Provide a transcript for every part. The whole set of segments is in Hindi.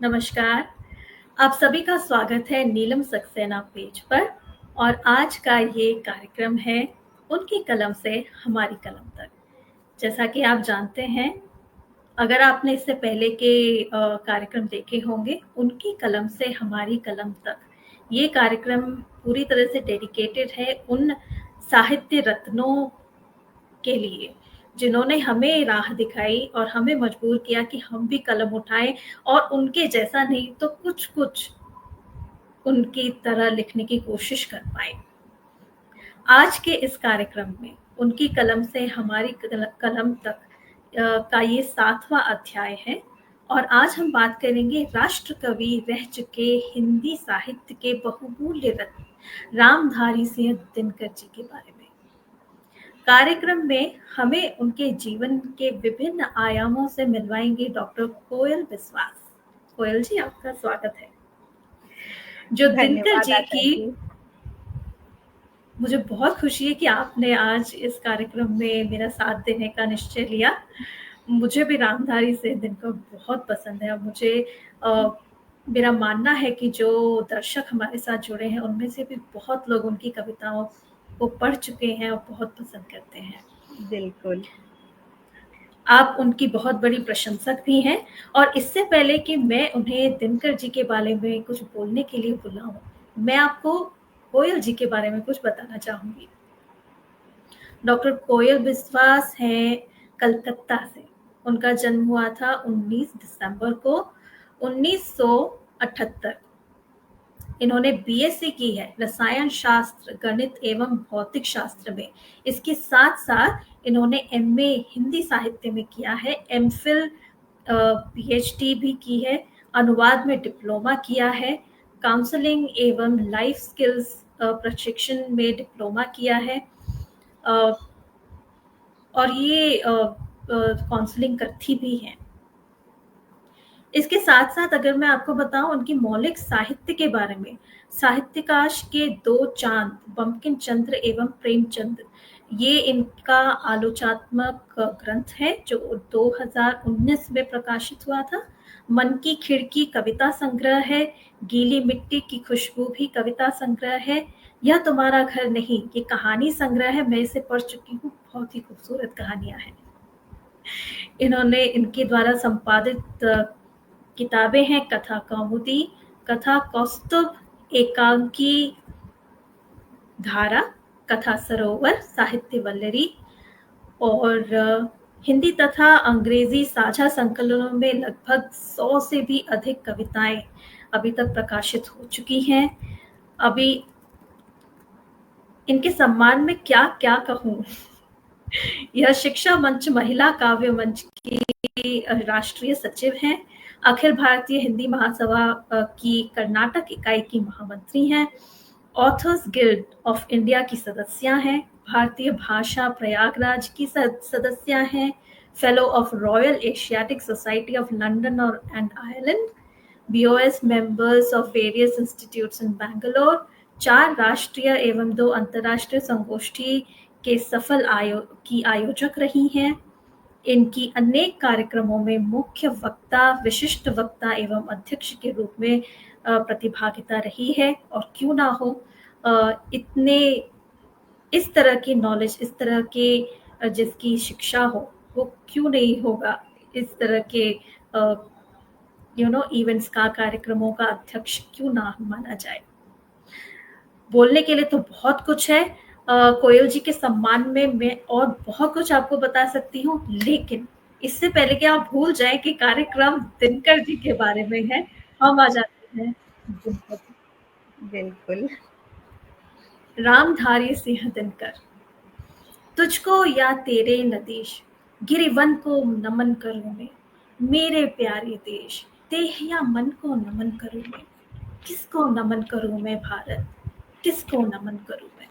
नमस्कार। आप सभी का स्वागत है नीलम सक्सेना पेज पर और आज का ये कार्यक्रम है उनकी कलम से हमारी कलम तक। जैसा कि आप जानते हैं, अगर आपने इससे पहले के कार्यक्रम देखे होंगे, उनकी कलम से हमारी कलम तक, ये कार्यक्रम पूरी तरह से डेडिकेटेड है उन साहित्य रत्नों के लिए, जिन्होंने हमें राह दिखाई और हमें मजबूर किया कि हम भी कलम उठाएँ और उनके जैसा नहीं तो कुछ-कुछ उनकी तरह लिखने की कोशिश कर पाएँ। आज के इस कार्यक्रम में उनकी कलम से हमारी कलम तक का ये 7वां अध्याय है और आज हम बात करेंगे राष्ट्र कवि रह चुके हिंदी साहित्य के बहुमूल्य रत्न रामधारी सिंह दिनकर जी के बारे में। कार्यक्रम में हमें उनके जीवन के विभिन्न आयामों से मिलवाएंगे डॉक्टर कोयल विश्वास। कोयल जी, आपका स्वागत है। जो दिनकर धन्यवाद जी आशा की जी। मुझे बहुत खुशी है कि आपने आज इस कार्यक्रम में मेरा साथ देने का निश्चय लिया। मुझे भी रामधारी सिंह दिनकर बहुत पसंद है और मुझे मेरा मानना है कि जो दर्शक हमारे साथ जुड़े हैं, उनमें से भी बहुत लोग उनकी कविताओं को पढ़ चुके हैं और बहुत पसंद करते हैं। बिल्कुल। आप उनकी बहुत बड़ी प्रशंसक भी हैं और इससे पहले कि मैं उन्हें दिनकर जी के बारे में कुछ बोलने के लिए बुलाऊँ, मैं आपको कोयल जी के बारे में कुछ बताना चाहूँगी। डॉक्टर कोयल विश्वास हैं कलकत्ता से। उनका जन्म हुआ था 19 दिसंबर को 1978। इन्होंने बीएससी की है रसायन शास्त्र, गणित एवं भौतिक शास्त्र में। इसके साथ-साथ इन्होंने एमए हिंदी साहित्य में किया है, एमफिल पीएचडी भी की है, अनुवाद में डिप्लोमा किया है, काउंसलिंग एवं लाइफ स्किल्स प्रशिक्षण में डिप्लोमा किया है और ये काउंसलिंग करती भी हैं। इसके साथ-साथ अगर मैं आपको बताऊँ उनकी मौलिक साहित्य के बारे में, साहित्यकाश के 2 चाँद बंकिम चंद्र एवं प्रेमचंद, ये इनका आलोचनात्मक ग्रंथ है जो 2019 में प्रकाशित हुआ था। मन की खिड़की कविता संग्रह है, गीली मिट्टी की खुशबू भी कविता संग्रह है, यह तुम्हारा घर नहीं, ये कहानी संग्रह है, मैं इसे पढ़ चुकी हूँ, बहुत ही खूबसूरत कहानियाँ हैं। इन्होंने इनके द्वारा संपादित किताबें हैं कथा कौमुदी, कथा कौस्तुभ, एकांकी धारा, कथा सरोवर, साहित्य वल्लरी और हिंदी तथा अंग्रेजी साझा संकलनों में लगभग 100 से भी अधिक कविताएं अभी तक प्रकाशित हो चुकी हैं। अभी इनके सम्मान में क्या कहूँ। यह शिक्षा मंच महिला काव्य मंच की राष्ट्रीय सचिव हैं, अखिल भारतीय हिंदी महासभा की कर्नाटक इकाई की महामंत्री हैं, ऑथर्स गिल्ड ऑफ इंडिया की सदस्या हैं, भारतीय भाषा प्रयागराज की सदस्या हैं, fellow of royal Asiatic society of London और and Ireland, BOS members of various institutes in Bangalore, 4 राष्ट्रीय एवं 2 अंतर्राष्ट्रीय संगोष्ठी के सफल आयोजक रही हैं। इनकी अनेक कार्यक्रमों में मुख्य वक्ता, विशिष्ट वक्ता एवं अध्यक्ष के रूप में प्रतिभागिता रही है और क्यों ना हो, इतने इस तरह की नॉलेज, इस तरह के जिसकी शिक्षा हो, वो क्यों नहीं होगा इस तरह के इवेंट्स का, कार्यक्रमों का अध्यक्ष क्यों ना माना जाए। बोलने के लिए तो बहुत कुछ है। कोयल जी के सम्मान में मैं और बहुत कुछ आपको बता सकती हूँ, लेकिन इससे पहले कि आप भूल जाएं कि कार्यक्रम दिनकर जी के बारे में है, हम आ जाते हैं दिनकर जी। बिल्कुल। रामधारी सिंह दिनकर। तुझको या तेरे नदेश गिरिवन को नमन करूं मैं, मेरे प्यारे देश देह या मन को नमन करूं मैं, किसको नमन करूं मैं भारत, किसको नमन करूं मैं।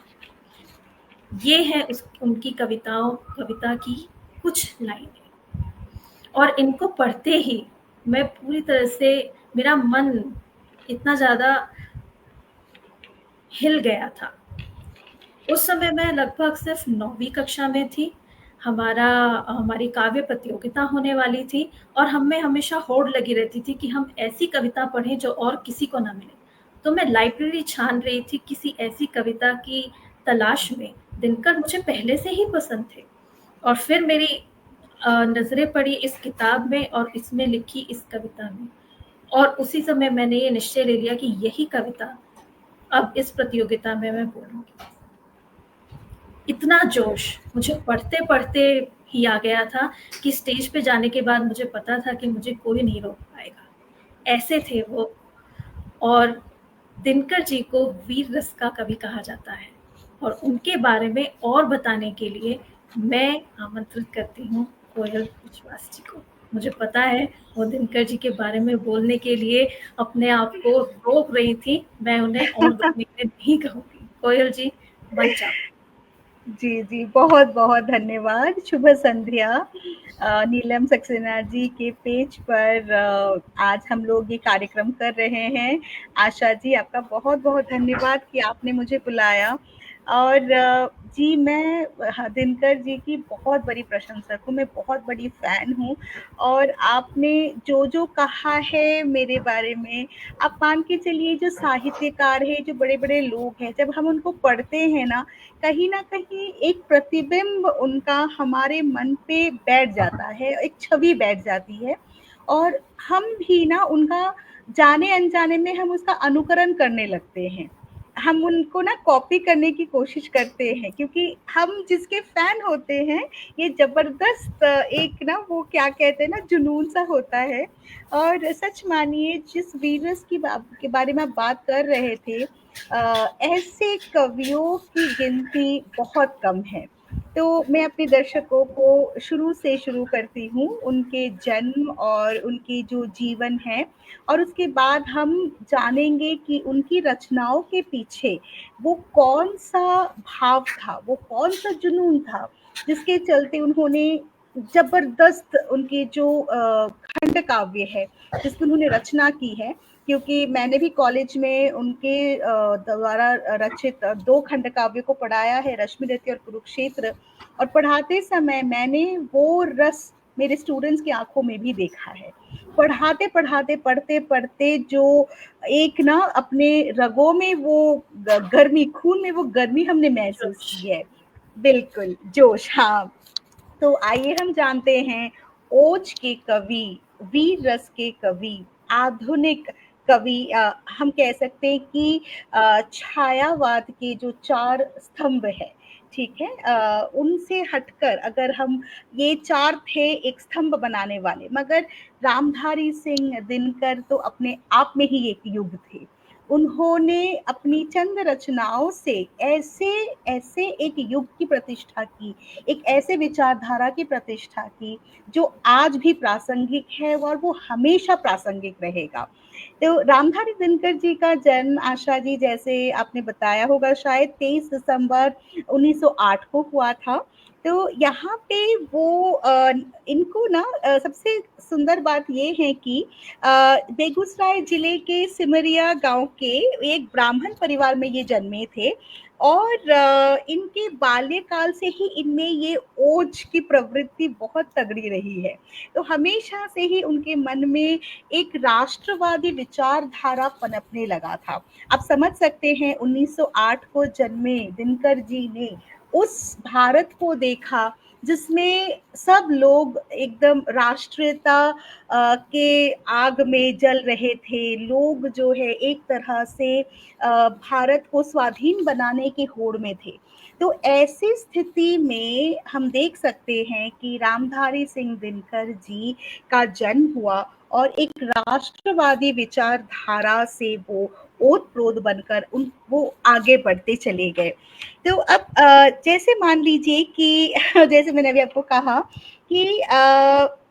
ये है उनकी कविता की कुछ लाइनें और इनको पढ़ते ही मैं पूरी तरह से, मेरा मन इतना ज़्यादा हिल गया था। उस समय मैं लगभग सिर्फ 9वीं कक्षा में थी। हमारी काव्य प्रतियोगिता होने वाली थी और हम में हमेशा होड़ लगी रहती थी कि हम ऐसी कविता पढ़ें जो और किसी को ना मिले। तो मैं लाइब्रेरी छान रही थी किसी ऐसी कविता की तलाश में। दिनकर मुझे पहले से ही पसंद थे और फिर मेरी नज़रें पड़ी इस किताब में और इसमें लिखी इस कविता में, और उसी समय मैंने ये निश्चय ले लिया कि यही कविता अब इस प्रतियोगिता में मैं बोलूँगी। इतना जोश मुझे पढ़ते-पढ़ते ही आ गया था कि स्टेज पे जाने के बाद मुझे पता था कि मुझे कोई नहीं रोक पाएगा। ऐसे थे वो। और दिनकर जी को वीर रस का कवि कहा जाता है और उनके बारे में और बताने के लिए मैं आमंत्रित करती हूँ कोयल विश्वास जी को। मुझे पता है वो दिनकर जी के बारे में बोलने के लिए अपने आप को रोक रही थी। मैं उन्हें और 2 मिनट नहीं कहूँगी। कोयल जी, मंच आप। जी जी, बहुत बहुत धन्यवाद। शुभ संध्या। नीलम सक्सेना जी के पेज पर आज हम लोग ये कार्यक्रम कर रहे हैं। आशा जी, आपका बहुत बहुत धन्यवाद कि आपने मुझे बुलाया। और जी, मैं दिनकर जी की बहुत बड़ी प्रशंसक हूँ, मैं बहुत बड़ी फैन हूँ। और आपने जो जो कहा है मेरे बारे में, आप मान के चलिए, जो साहित्यकार है, जो बड़े बड़े लोग हैं, जब हम उनको पढ़ते हैं ना, कहीं न कहीं एक प्रतिबिंब उनका हमारे मन पे बैठ जाता है, एक छवि बैठ जाती है। और हम भी ना उनका जाने-अनजाने में हम उसका अनुकरण करने लगते हैं। हम उनको ना कॉपी करने की कोशिश करते हैं, क्योंकि हम जिसके फ़ैन होते हैं, ये ज़बरदस्त एक ना, वो क्या कहते हैं ना, जुनून सा होता है। और सच मानिए, जिस वीरस की के बारे में आप बात कर रहे थे, ऐसे कवियों की गिनती बहुत कम है। तो मैं अपने दर्शकों को शुरू से शुरू करती हूँ, उनके जन्म और उनकी जो जीवन है, और उसके बाद हम जानेंगे कि उनकी रचनाओं के पीछे वो कौन-सा भाव था, वो कौन-सा जुनून था, जिसके चलते उन्होंने ज़बरदस्त उनके जो खंड काव्य है, जिसकी उन्होंने रचना की है। क्योंकि मैंने भी कॉलेज में उनके द्वारा रचित 2 खंड काव्य को पढ़ाया है, रश्मि रथी और कुरुक्षेत्र। और पढ़ाते समय मैंने वो रस मेरे स्टूडेंट्स की आँखों में भी देखा है। पढ़ाते-पढ़ाते, पढ़ते-पढ़ते जो एक ना अपने रगों में वो गर्मी, खून में वो गर्मी हमने महसूस जोश। की है। बिल्कुल, जोश, हाँ। तो आइए हम जानते हैं ओज के कवि, वीर रस के कवि, आधुनिक कवि, हम कह सकते हैं कि छायावाद के जो 4 स्तंभ है, ठीक है? उनसे हटकर अगर हम, ये 4 थे एक स्तंभ बनाने वाले, मगर रामधारी सिंह दिनकर तो अपने आप में ही एक युग थे। उन्होंने अपनी चंद रचनाओं से ऐसे ऐसे एक युग की प्रतिष्ठा की, एक ऐसे विचारधारा की प्रतिष्ठा की, जो आज भी प्रासंगिक है और वो हमेशा प्रासंगिक रहेगा। तो रामधारी दिनकर जी का जन्म, आशा जी, जैसे आपने बताया होगा, शायद 23 दिसंबर 1908 को हुआ था। तो यहाँ पे वो इनको ना, सबसे सुंदर बात ये है कि बेगूसराय जिले के सिमरिया गांव के एक ब्राह्मण परिवार में ये जन्मे थे। और इनके बाल्यकाल से ही इनमें ये ओज की प्रवृत्ति बहुत तगड़ी रही है। तो हमेशा से ही उनके मन में एक राष्ट्रवादी विचारधारा पनपने लगा था। आप समझ सकते हैं, 1908 को जन्मे दिनकर जी ने उस भारत को देखा जिसमें सब लोग एकदम राष्ट्रीयता के आग में जल रहे थे। लोग जो है एक तरह से भारत को स्वाधीन बनाने की होड़ में थे। तो ऐसी स्थिति में हम देख सकते हैं कि रामधारी सिंह दिनकर जी का जन्म हुआ और एक राष्ट्रवादी विचारधारा से वो ओत-प्रोत बनकर वो आगे बढ़ते चले गए। तो अब जैसे मान लीजिए कि जैसे मैंने अभी आपको कहा कि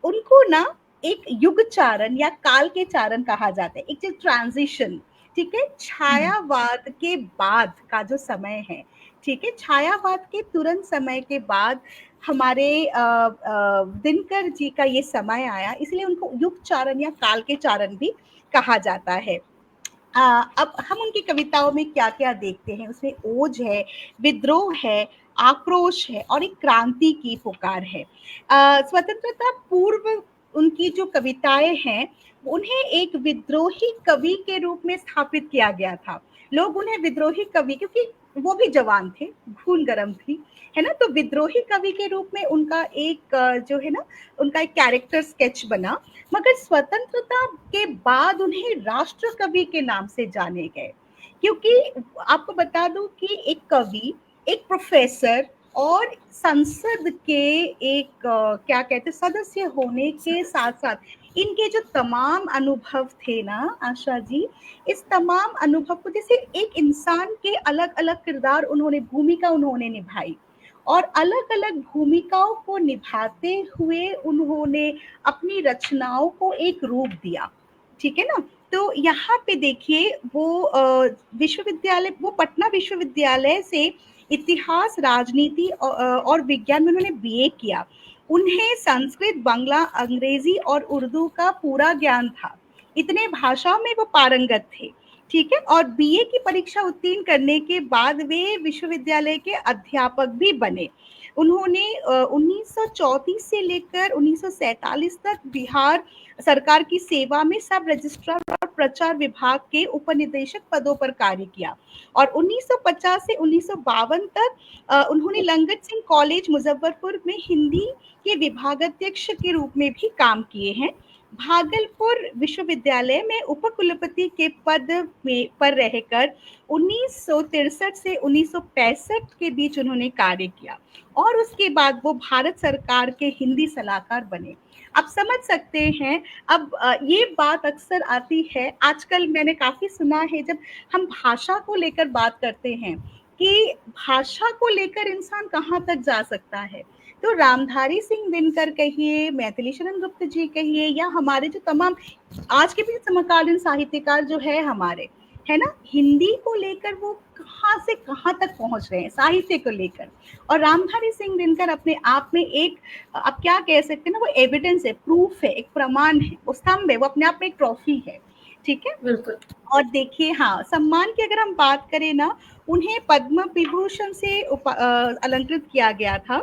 उनको ना एक युग चारण या काल के चारण कहा जाता है, एक जो ट्रांजिशन, ठीक है, छायावाद के बाद का जो समय है, ठीक है, छायावाद के तुरंत समय के बाद हमारे दिनकर जी का ये समय आया, इसलिए उनको युग चारण या काल के चारण भी कहा जाता है। अब हम उनकी कविताओं में क्या-क्या देखते हैं, उसमें ओज है, विद्रोह है, आक्रोश है और एक क्रांति की पुकार है। स्वतंत्रता पूर्व उनकी जो कविताएं हैं उन्हें एक विद्रोही कवि के रूप में स्थापित किया गया था। लोग उन्हें विद्रोही कवि, क्योंकि वो भी जवान थे, खून गर्म थी, है ना, तो विद्रोही कवि के रूप में उनका एक जो है ना, उनका एक कैरेक्टर स्केच बना। मगर स्वतंत्रता के बाद उन्हें राष्ट्र कवि के नाम से जाने गए, क्योंकि आपको बता दूं कि एक कवि, एक प्रोफेसर और संसद के एक क्या कहते हैं सदस्य होने के साथ साथ इनके जो तमाम अनुभव थे ना आशा जी, इस तमाम अनुभव को, जैसे एक इंसान के अलग अलग किरदार उन्होंने, भूमिका उन्होंने निभाई और अलग अलग भूमिकाओं को निभाते हुए उन्होंने अपनी रचनाओं को एक रूप दिया। ठीक है ना। तो यहाँ पे देखिए वो विश्वविद्यालय, वो पटना विश्वविद्यालय से इतिहास, राजनीति और विज्ञान में उन्होंने बीए किया। उन्हें संस्कृत, बांग्ला, अंग्रेजी और उर्दू का पूरा ज्ञान था। इतने भाषाओं में वो पारंगत थे। ठीक है। और बीए की परीक्षा उत्तीर्ण करने के बाद वे विश्वविद्यालय के अध्यापक भी बने। उन्होंने 1934 से लेकर 1947 तक बिहार सरकार की सेवा में सब रजिस्ट्रार और प्रचार विभाग के उपनिदेशक पदों पर कार्य किया और 1950 से 1952 तक उन्होंने लंगट सिंह कॉलेज मुजफ्फरपुर में हिंदी के विभागाध्यक्ष के रूप में भी काम किए हैं। भागलपुर विश्वविद्यालय में उपकुलपति के पद में पर रहकर 1963 से 1965 के बीच उन्होंने कार्य किया और उसके बाद वो भारत सरकार के हिंदी सलाहकार बने। आप समझ सकते हैं। अब ये बात अक्सर आती है, आजकल मैंने काफी सुना है, जब हम भाषा को लेकर बात करते हैं कि भाषा को लेकर इंसान कहाँ तक जा सकता है, तो रामधारी सिंह दिनकर कहिए, मैथिली शरण गुप्त जी कहिए, या हमारे जो तमाम आज के भी समकालीन साहित्यकार जो है हमारे, है ना, हिंदी को लेकर वो कहाँ से कहाँ तक पहुंच रहे हैं साहित्य को लेकर। और रामधारी सिंह दिनकर अपने आप में एक, आप क्या कह सकते हैं ना, वो एविडेंस है, प्रूफ है, एक प्रमाण है, वो स्तंभ है, वो अपने आप में एक ट्रॉफी है। ठीक है। बिल्कुल। और देखिए, हाँ, सम्मान की अगर हम बात करें ना, उन्हें पद्म विभूषण से अलंकृत किया गया था।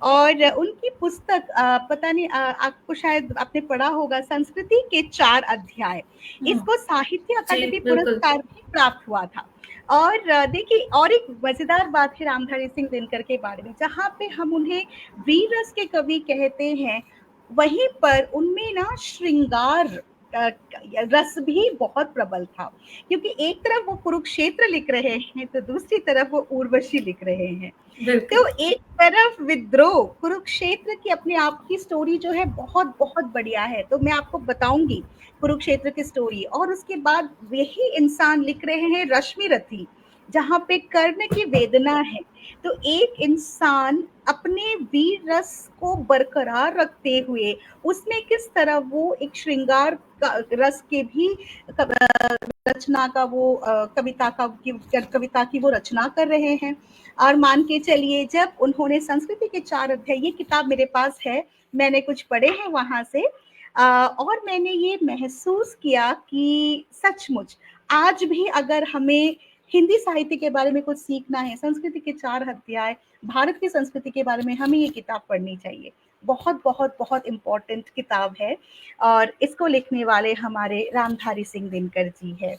और उनकी पुस्तक पता नहीं आपको शायद आपने पढ़ा होगा, संस्कृति के 4 अध्याय, इसको साहित्य जी अकादमी बिल्कुल। पुरस्कार भी प्राप्त हुआ था। और देखिए, और एक मजेदार बात है रामधारी सिंह दिनकर के बारे में, जहाँ पे हम उन्हें वीर रस के कवि कहते हैं, वहीं पर उनमें ना श्रृंगार रस भी बहुत प्रबल था, क्योंकि एक तरफ वो कुरुक्षेत्र लिख रहे हैं तो दूसरी तरफ वो उर्वशी लिख रहे हैं। बिल्कुल। तो एक तरफ विद्रोह, कुरुक्षेत्र की अपने आप की स्टोरी जो है बहुत बहुत बढ़िया है, तो मैं आपको बताऊंगी कुरुक्षेत्र की स्टोरी। और उसके बाद यही इंसान लिख रहे हैं रश्मि रथी, जहाँ पे कर्ण की वेदना है। तो एक इंसान अपने वीर रस को बरकरार रखते हुए उसमें किस तरह वो एक श्रृंगार रस के भी रचना का वो कविता की वो रचना कर रहे हैं। और मान के चलिए, जब उन्होंने संस्कृति के 4 अध्याय, ये किताब मेरे पास है, मैंने कुछ पढ़े हैं वहां से, और मैंने ये महसूस किया कि सचमुच आज भी अगर हमें हिंदी साहित्य के बारे में कुछ सीखना है, संस्कृति के 4 अध्याय, भारत की संस्कृति के बारे में, हमें ये किताब पढ़नी चाहिए। बहुत बहुत बहुत इम्पोर्टेंट किताब है और इसको लिखने वाले हमारे रामधारी सिंह दिनकर जी है।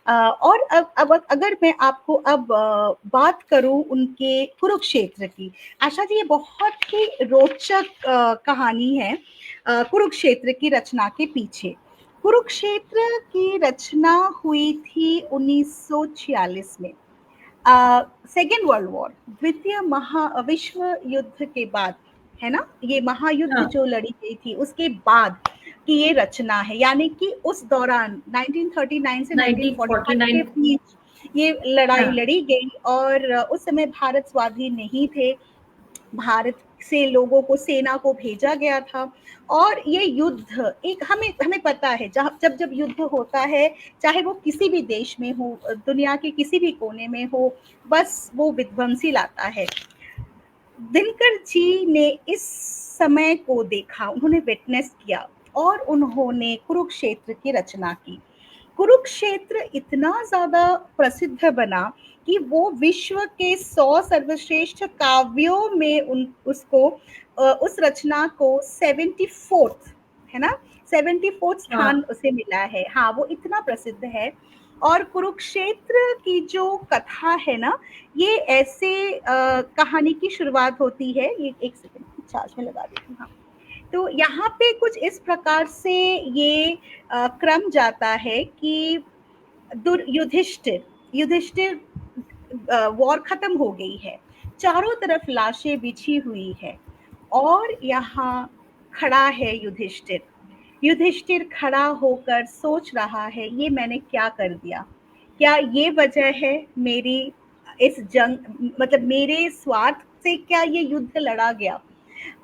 और अब अगर मैं आपको अब बात करूं उनके कुरुक्षेत्र की, आशा जी, ये बहुत ही रोचक कहानी है कुरुक्षेत्र की रचना के पीछे। कुरुक्षेत्र की रचना हुई थी 1946 में, सेकेंड वर्ल्ड वॉर, द्वितीय विश्व युद्ध के बाद, है ना, ये महायुद्ध हाँ। जो लड़ी गई थी उसके बाद की ये रचना है। यानी कि उस दौरान 1939 से 1945 के 1949। बीच ये लड़ाई हाँ। लड़ी गई और उस समय भारत स्वाधीन नहीं थे, भारत से लोगों को, सेना को भेजा गया था। और ये युद्ध एक, हमें हमें पता है, जब जब युद्ध होता है, चाहे वो किसी भी देश में हो, दुनिया के किसी भी कोने में हो, बस वो विध्वंसी लाता है। दिनकर जी ने इस समय को देखा, उन्होंने विटनेस किया और उन्होंने कुरुक्षेत्र की रचना की। कुरुक्षेत्र इतना ज्यादा प्रसिद्ध बना कि वो विश्व के 100 सर्वश्रेष्ठ काव्यों में उन उसको उस रचना को 74th, है ना, 74th हाँ। स्थान उसे मिला है। हाँ, वो इतना प्रसिद्ध है। और कुरुक्षेत्र की जो कथा है ना, ये ऐसे कहानी की शुरुआत होती है। ये एक सेकंड चार्ज में लगा देती हूँ। हाँ, तो यहाँ पे कुछ इस प्रकार से ये क्रम जाता है कि युधिष्ठिर युधिष्ठिर वॉर खत्म हो गई है, चारों तरफ लाशें बिछी हुई है, और यहाँ खड़ा है युधिष्ठिर। युधिष्ठिर खड़ा होकर सोच रहा है, ये मैंने क्या कर दिया, क्या ये वजह है मेरी इस जंग, मतलब मेरे स्वार्थ से क्या ये युद्ध लड़ा गया।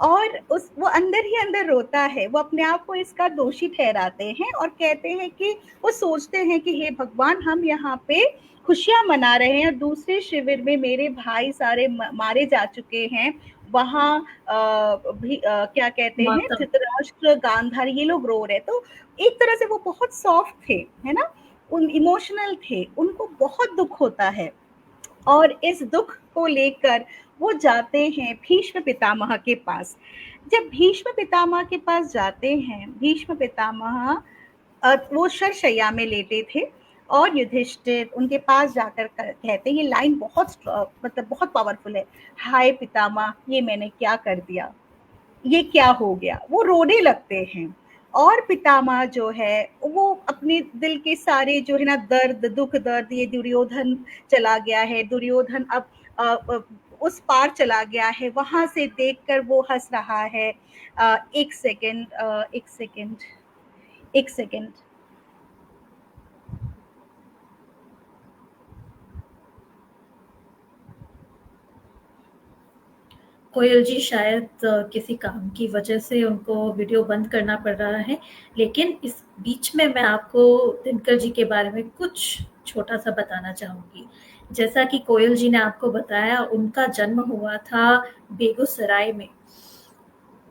और उस वो अंदर ही अंदर रोता है, वो अपने आप को इसका दोषी ठहराते हैं और कहते हैं कि वो सोचते हैं कि हे भगवान, हम यहाँ पे खुशियां मना रहे हैं और दूसरे शिविर में मेरे भाई सारे मारे जा चुके हैं। वहाँ भी क्या कहते हैं, मातम। धृतराष्ट्र, गांधार, ये लोग रो रहे। तो एक तरह से वो बहुत सॉफ्ट थे, है ना, उन इमोशनल थे, उनको बहुत दुख होता है। और इस दुख को लेकर वो जाते हैं भीष्म पितामह के पास। जब भीष्म पितामह के पास जाते हैं, भीष्म पितामह वो शरशैया में लेटे थे, और युधिष्ठिर उनके पास जाकर कहते हैं, ये लाइन बहुत मतलब बहुत पावरफुल है, हाय पितामह, ये मैंने क्या कर दिया, ये क्या हो गया। वो रोने लगते हैं। और पितामह जो है वो अपने दिल के सारे जो है ना दर्द, दुख दर्द, ये दुर्योधन चला गया है, दुर्योधन अब अ, अ, उस पार चला गया है, वहां से देखकर वो हंस रहा है। एक सेकेंड, एक सेकेंड, एक सेकेंड। कोयल जी शायद किसी काम की वजह से उनको वीडियो बंद करना पड़ रहा है, लेकिन इस बीच में मैं आपको दिनकर जी के बारे में कुछ छोटा सा बताना चाहूंगी। जैसा कि कोयल जी ने आपको बताया, उनका जन्म हुआ था बेगूसराय में।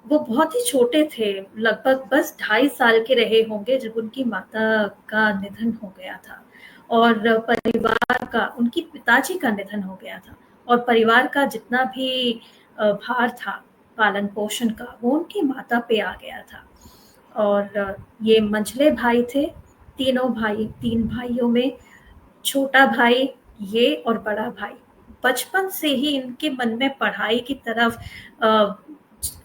वो बहुत ही छोटे थे, लगभग बस 2.5 साल के रहे होंगे जब उनकी माता का निधन हो गया था। और परिवार का, उनकी पिताजी का निधन हो गया था, और परिवार का जितना भी भार था पालन पोषण का, वो उनकी माता पे आ गया था। और ये मंझले भाई थे, तीनों भाई, 3 भाइयों में छोटा भाई ये और बड़ा भाई। बचपन से ही इनके मन में पढ़ाई की तरफ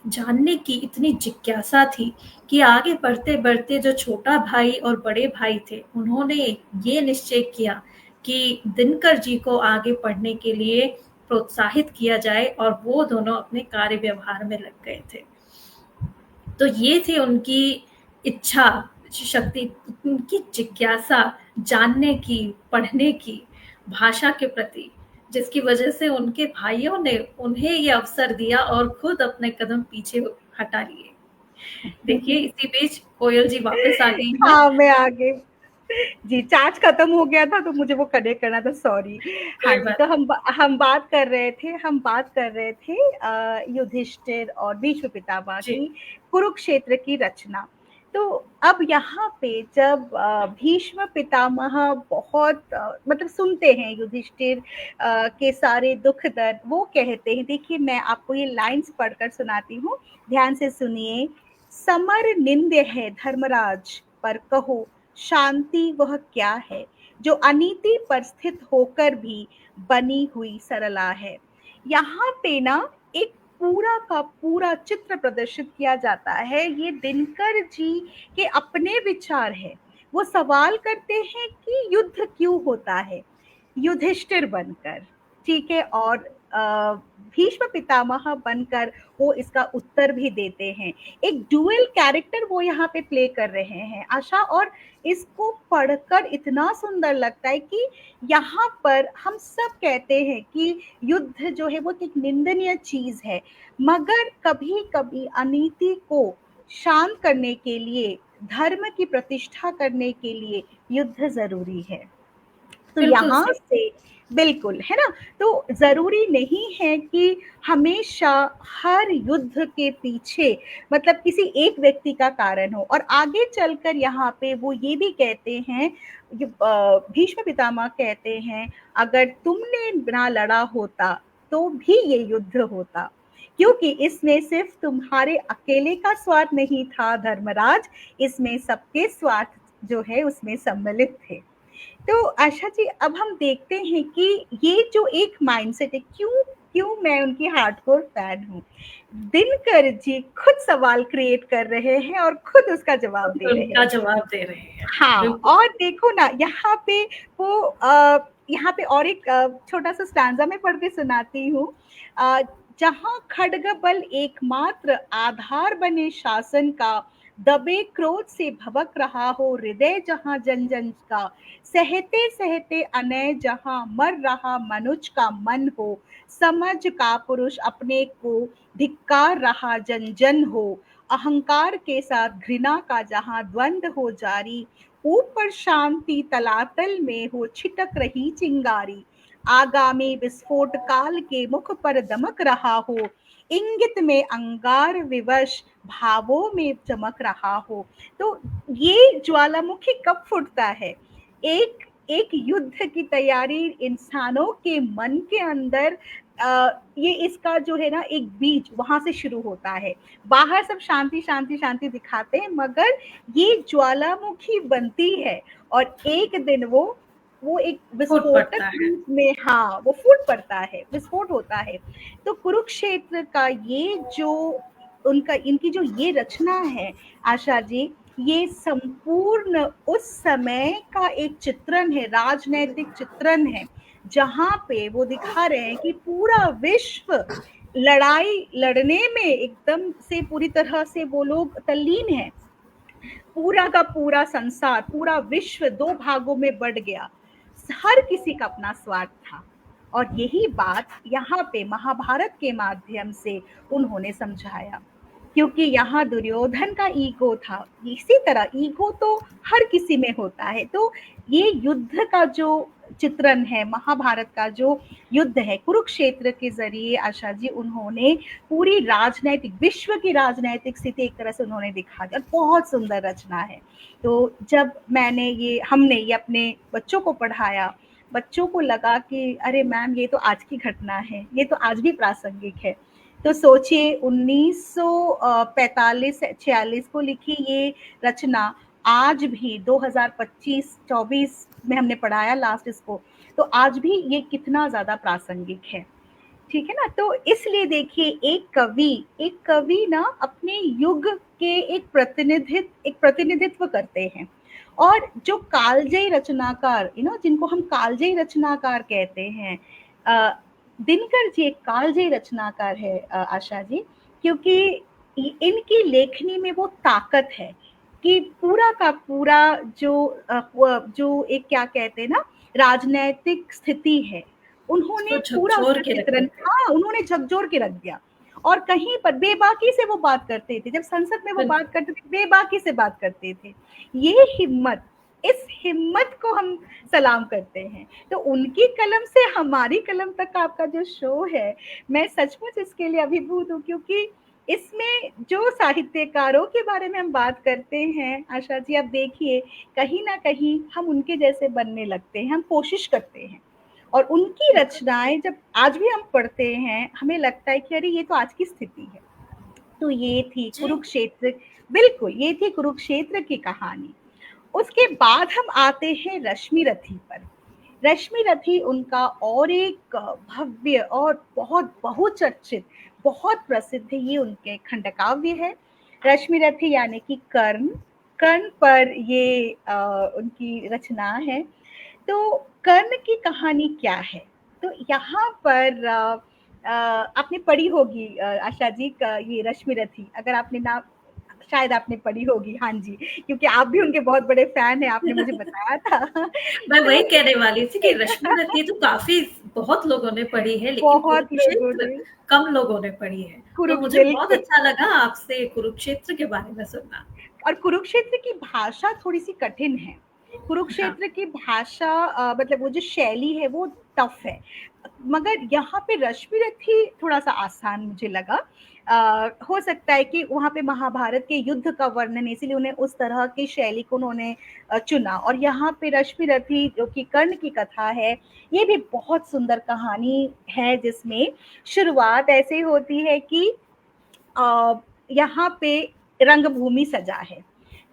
जानने की इतनी जिज्ञासा थी कि आगे बढ़ते बढ़ते जो छोटा भाई और बड़े भाई थे, उन्होंने ये निश्चय किया कि दिनकर जी को आगे पढ़ने के लिए प्रोत्साहित किया जाए, और वो दोनों अपने कार्य व्यवहार में लग गए थे। तो ये थी उनकी इच्छा शक्ति, उनकी जिज्ञासा जानने की, पढ़ने की, भाषा के प्रति, जिसकी वजह से उनके भाइयों ने उन्हें ये अवसर दिया और खुद अपने कदम पीछे हटा लिए। देखिए, इसी बीच कोयल जी वापस आ गई हैं। हाँ, मैं आगे। जी, चार्ज खत्म हो गया था तो मुझे वो कनेक्ट करना था, सॉरी। हाँ कोई जी, बात तो नहीं। हम बात कर रहे थे, युधिष्ठिर और भीष्म पितामह जी। की कुरुक्षेत्र की रचना। तो अब यहाँ पे जब भीष्म पितामह बहुत मतलब सुनते हैं युधिष्ठिर के सारे दुख दर्द, वो कहते हैं, देखिए मैं आपको ये लाइंस पढ़कर सुनाती हूँ, ध्यान से सुनिए। समर निंद्य है धर्मराज, पर कहो शांति वह क्या है, जो अनीति पर स्थित होकर भी बनी हुई सरला है। यहाँ पे ना एक पूरा का पूरा चित्र प्रदर्शित किया जाता है। ये दिनकर जी के अपने विचार है। वो सवाल करते हैं कि युद्ध क्यों होता है, युधिष्ठिर बनकर, ठीक है, और भीष्म पितामह बनकर वो इसका उत्तर भी देते हैं। एक डुअल कैरेक्टर वो यहाँ पे प्ले कर रहे हैं, आशा। और इसको पढ़कर इतना सुंदर लगता है कि यहाँ पर हम सब कहते हैं कि युद्ध जो है वो एक निंदनीय चीज है, मगर कभी कभी अनीति को शांत करने के लिए, धर्म की प्रतिष्ठा करने के लिए युद्ध जरूरी है। तो बिल्कुल यहाँ सही। से बिल्कुल, है ना? तो ज़रूरी नहीं है कि हमेशा हर युद्ध के पीछे मतलब किसी एक व्यक्ति का कारण हो। और आगे चलकर यहाँ पे वो ये भी कहते हैं, भीष्म पितामह कहते हैं, अगर तुमने ना लड़ा होता तो भी ये युद्ध होता, क्योंकि इसमें सिर्फ तुम्हारे अकेले का स्वार्थ नहीं था धर्मराज, इसमें सबके स्वार्थ जो है उसमें सम्मिलित थे। तो आशा जी, अब हम देखते हैं कि ये जो एक माइंडसेट है, क्यों क्यों मैं उनकी हार्डकोर फैन हूँ। दिनकर जी खुद सवाल क्रिएट कर रहे हैं और खुद उसका जवाब खुद दे रहे उनका हैं। जवाब दे रहे हैं। हाँ, बिल्कुल और सही। देखो ना यहाँ पे वो यहाँ पे और एक छोटा सा स्टैंजा मैं पढ़ के सुनाती हूँ। अ, जहाँ खड्ग बल एकमात्र आधार बने शासन का, दबे क्रोध से भबक रहा हो हृदय जहाँ जन जन का, सहते सहते अनय जहाँ मर रहा मनुज का मन हो, समझ का पुरुष अपने को धिक्कार रहा जन जन हो, अहंकार के साथ घृणा का जहाँ द्वंद हो जारी, ऊपर शांति तलातल में हो छिटक रही चिंगारी, आगामी विस्फोट काल के मुख पर दमक रहा हो, इंगित में अंगार विवश भावों में चमक रहा हो। तो ये ज्वालामुखी कब फूटता है? एक एक युद्ध की तैयारी इंसानों के मन के अंदर, ये इसका जो है ना एक बीज वहां से शुरू होता है। बाहर सब शांति शांति शांति दिखाते हैं, मगर ये ज्वालामुखी बनती है और एक दिन वो एक फूट विस्फोटक पड़ता है। रूप में, हाँ, वो फूट पड़ता है, विस्फोट होता है। तो कुरुक्षेत्र का ये जो उनका इनकी जो ये रचना है आशा जी, ये संपूर्ण उस समय का एक चित्रण है, राजनैतिक चित्रण है, जहां पे वो दिखा रहे हैं कि पूरा विश्व लड़ाई लड़ने में एकदम से पूरी तरह से वो लोग तल्लीन हैं। पूरा का पूरा संसार, पूरा विश्व दो भागों में बढ़ गया, हर किसी का अपना स्वार्थ था। और यही बात यहाँ पे महाभारत के माध्यम से उन्होंने समझाया, क्योंकि यहाँ दुर्योधन का ईगो था, इसी तरह ईगो तो हर किसी में होता है। तो ये युद्ध का जो चित्रण है, महाभारत का जो युद्ध है, कुरुक्षेत्र के जरिए आशा जी उन्होंने पूरी राजनैतिक विश्व की राजनैतिक स्थिति एक तरह से उन्होंने दिखा दी, और बहुत सुंदर रचना है। तो जब हमने ये अपने बच्चों को पढ़ाया, बच्चों को लगा कि अरे मैम ये तो आज की घटना है, ये तो आज भी प्रासंगिक है। तो सोचिए 1945-46 को लिखी ये रचना आज भी 2025-24 में हमने पढ़ाया लास्ट इसको, तो आज भी ये कितना ज्यादा प्रासंगिक है। ठीक है ना? तो इसलिए देखिए, एक कवि ना अपने युग के एक प्रतिनिधित्व करते हैं। और जो कालजयी रचनाकार, जिनको हम कालजयी रचनाकार कहते हैं, दिनकर जी एक कालजयी रचनाकार है आशा जी, क्योंकि इनकी लेखनी में वो ताकत है कि पूरा का पूरा जो एक क्या कहते हैं ना, राजनैतिक स्थिति है, उन्होंने उसको पूरा झकझोर उसका के रख चित्रण, देते हैं। हाँ, उन्होंने झकझोर के रख दिया। और कहीं पर बेबाकी से वो बात करते थे, जब संसद में वो बात बिल्कुल। करते थे बेबाकी से बात करते थे। ये हिम्मत, इस हिम्मत को हम सलाम करते हैं। तो उनकी कलम से हमारी कलम तक का आपका जो शो है, मैं सचमुच इसके लिए अभिभूत हूँ, क्योंकि इसमें जो साहित्यकारों के बारे में हम बात करते हैं आशा जी, आप देखिए कहीं ना कहीं हम उनके जैसे बनने लगते हैं, हम कोशिश करते हैं। और उनकी बिल्कुल। रचनाएं जब आज भी हम पढ़ते हैं, हमें लगता है कि अरे ये तो आज की स्थिति है। तो ये थी जी। कुरुक्षेत्र, बिल्कुल ये थी कुरुक्षेत्र की कहानी। उसके बाद हम आते हैं रश्मि रथी पर। रश्मि रथी उनका और एक भव्य और बहुत बहुचर्चित, बहुत प्रसिद्ध ये उनके खंडकाव्य है, रश्मि रथी यानी कि कर्ण। कर्ण पर ये उनकी रचना है। तो कर्ण की कहानी क्या है? तो यहाँ पर आपने पढ़ी होगी आशा जी का ये रश्मि रथी, अगर आपने ना, शायद आपने पढ़ी होगी, हाँ जी, क्योंकि आप भी उनके बहुत बड़े फैन हैं, आपने मुझे बताया था। मैं तो वही कहने वाली थी कि रश्मि रथी तो काफी बहुत लोगों ने पढ़ी है, लेकिन बहुत लोगों कुरुक्षेत्र ने कम लोगों ने पढ़ी है। तो मुझे बहुत बिल्कुल। अच्छा लगा आपसे कुरुक्षेत्र के बारे में सुनना। और कुरुक्षेत्र की भाषा थोड़ी सी कठिन है, हाँ, कुरुक्षेत्र की भाषा मतलब वो जो शैली है वो टफ है, मगर यहाँ पे रश्मि रथी थोड़ा सा आसान मुझे लगा। हो सकता है कि वहाँ पे महाभारत के युद्ध का वर्णन, इसीलिए उन्हें उस तरह की शैली को उन्होंने चुना। और यहाँ पे रश्मि रथी जो कि कर्ण की कथा है, ये भी बहुत सुंदर कहानी है, जिसमें शुरुआत ऐसे होती है कि अ, यहाँ पे रंगभूमि सजा है।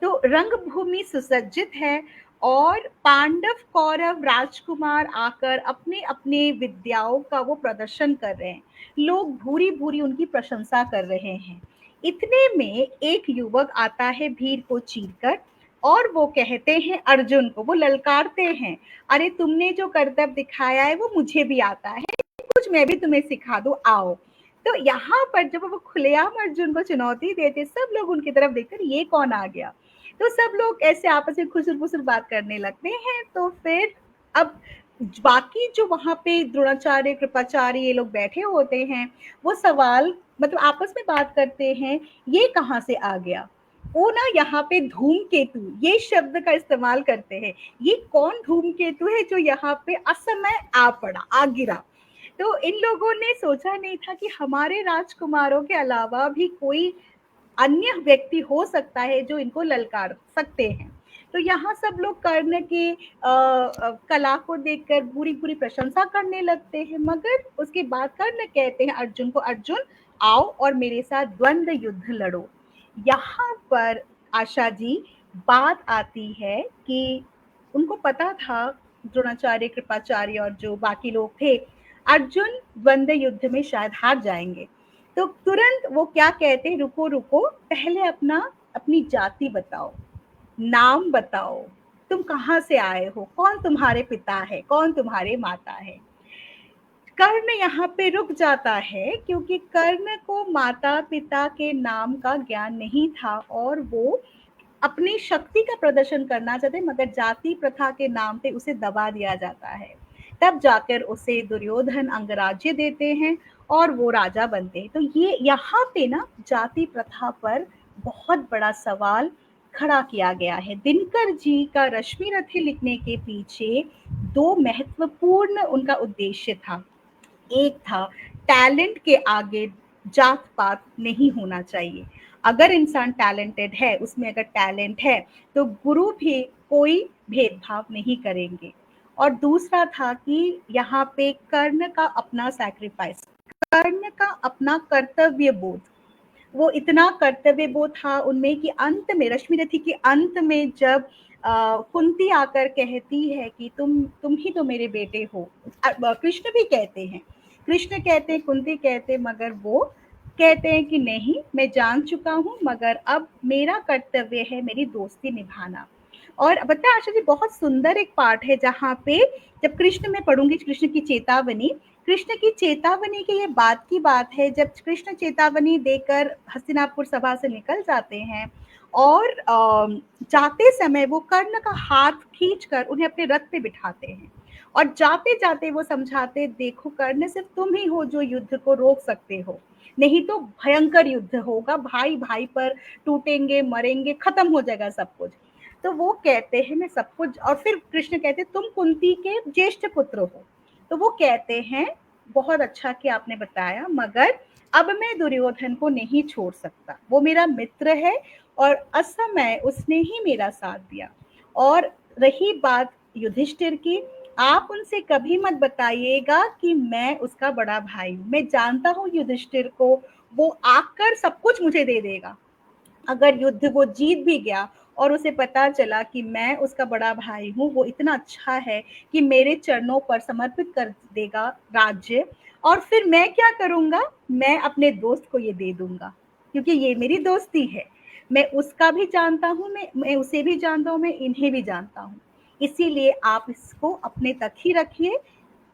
तो रंगभूमि सुसज्जित है और पांडव कौरव राजकुमार आकर अपने अपने विद्याओं का वो प्रदर्शन कर रहे हैं। लोग भूरी भूरी उनकी प्रशंसा कर रहे हैं। इतने में एक युवक आता है भीड़ को चीरकर, और वो कहते हैं अर्जुन को, वो ललकारते हैं, अरे तुमने जो करतब दिखाया है वो मुझे भी आता है, कुछ मैं भी तुम्हें सिखा दूं, आओ। तो यहाँ पर जब वो खुलेआम अर्जुन को चुनौती देते, सब लोग उनकी तरफ देखकर ये कौन आ गया, तो सब लोग ऐसे आपस में खुसर फुसर बात करने लगते हैं। तो फिर अब बाकी जो वहां पे द्रोणाचार्य कृपाचार्य ये लोग बैठे होते हैं, वो सवाल मतलब आपस में बात करते हैं, ये कहाँ से आ गया। वो ना यहाँ पे धूमकेतु ये शब्द का इस्तेमाल करते हैं, ये कौन धूमकेतु है जो यहाँ पे असमय आ पड़ा, आ गिरा। तो इन लोगों ने सोचा नहीं था कि हमारे राजकुमारों के अलावा भी कोई अन्य व्यक्ति हो सकता है जो इनको ललकार सकते हैं। तो यहाँ सब लोग कर्ण की कला को देखकर पूरी पूरी प्रशंसा करने लगते हैं, मगर उसके बाद कर्ण कहते हैं अर्जुन को, अर्जुन आओ और मेरे साथ द्वंद्व युद्ध लड़ो। यहाँ पर आशा जी बात आती है कि उनको पता था, द्रोणाचार्य कृपाचार्य और जो बाकी लोग थे, अर्जुन द्वंद्व युद्ध में शायद हार जाएंगे। तो तुरंत वो क्या कहते हैं, रुको रुको, पहले अपनी जाति बताओ, नाम बताओ, तुम कहाँ से आए हो, कौन तुम्हारे पिता है, कौन तुम्हारे माता है। कर्ण यहाँ पे रुक जाता है क्योंकि कर्ण को माता पिता के नाम का ज्ञान नहीं था, और वो अपनी शक्ति का प्रदर्शन करना चाहते, मगर जाति प्रथा के नाम पे उसे दबा दिया जाता है। तब जाकर उसे दुर्योधन अंगराज्य देते हैं और वो राजा बनते हैं। तो ये यहाँ पे ना जाति प्रथा पर बहुत बड़ा सवाल खड़ा किया गया है। दिनकर जी का रश्मि रथी लिखने के पीछे दो महत्वपूर्ण उनका उद्देश्य था। एक था, टैलेंट के आगे जात पात नहीं होना चाहिए। अगर इंसान टैलेंटेड है, उसमें अगर टैलेंट है, तो गुरु भी कोई भेदभाव नहीं करेंगे। और दूसरा था कि यहाँ पे कर्ण का अपना सैक्रिफाइस, कर्ण का अपना कर्तव्य बोध, वो इतना कर्तव्य बोध था उनमें कि अंत में रश्मि रथी के अंत में जब कुंती आकर कहती है कि तुम ही तो मेरे बेटे हो, कृष्ण भी कहते हैं, कृष्ण कहते हैं, कुंती कहते, मगर वो कहते हैं कि नहीं, मैं जान चुका हूँ, मगर अब मेरा कर्तव्य है मेरी दोस्ती निभाना। और पता है आशा जी, बहुत सुंदर एक पार्ट है जहाँ पे, जब कृष्ण, मैं पढ़ूंगी कृष्ण की चेतावनी, कृष्ण की चेतावनी की ये बात की बात है, जब कृष्ण चेतावनी देकर हस्तिनापुर सभा से निकल जाते हैं, और जाते समय वो कर्ण का हाथ खींचकर उन्हें अपने रथ पे बिठाते हैं, और जाते जाते वो समझाते, देखो कर्ण, सिर्फ तुम ही हो जो युद्ध को रोक सकते हो, नहीं तो भयंकर युद्ध होगा, भाई भाई पर टूटेंगे, मरेंगे, खत्म हो जाएगा सब कुछ। तो वो कहते हैं मैं सब कुछ, और फिर कृष्ण कहते तुम कुंती के ज्येष्ठ पुत्र हो, तो वो कहते हैं बहुत अच्छा कि आपने बताया, मगर अब मैं दुर्योधन को नहीं छोड़ सकता, वो मेरा मित्र है और असमय उसने ही मेरा साथ दिया। और रही बात युधिष्ठिर की, आप उनसे कभी मत बताइएगा कि मैं उसका बड़ा भाई हूँ, मैं जानता हूँ युधिष्ठिर को, वो आकर सब कुछ मुझे दे देगा। अगर युद्ध वो जीत भी गया और उसे पता चला कि मैं उसका बड़ा भाई हूँ, वो इतना अच्छा है कि मेरे चरणों पर समर्पित कर देगा राज्य, और फिर मैं क्या करूंगा, मैं अपने दोस्त को ये दे दूंगा, क्योंकि ये मेरी दोस्ती है, मैं उसका भी जानता हूँ, मैं उसे भी जानता हूँ, मैं इन्हें भी जानता हूँ, इसीलिए आप इसको अपने तक ही रखिए।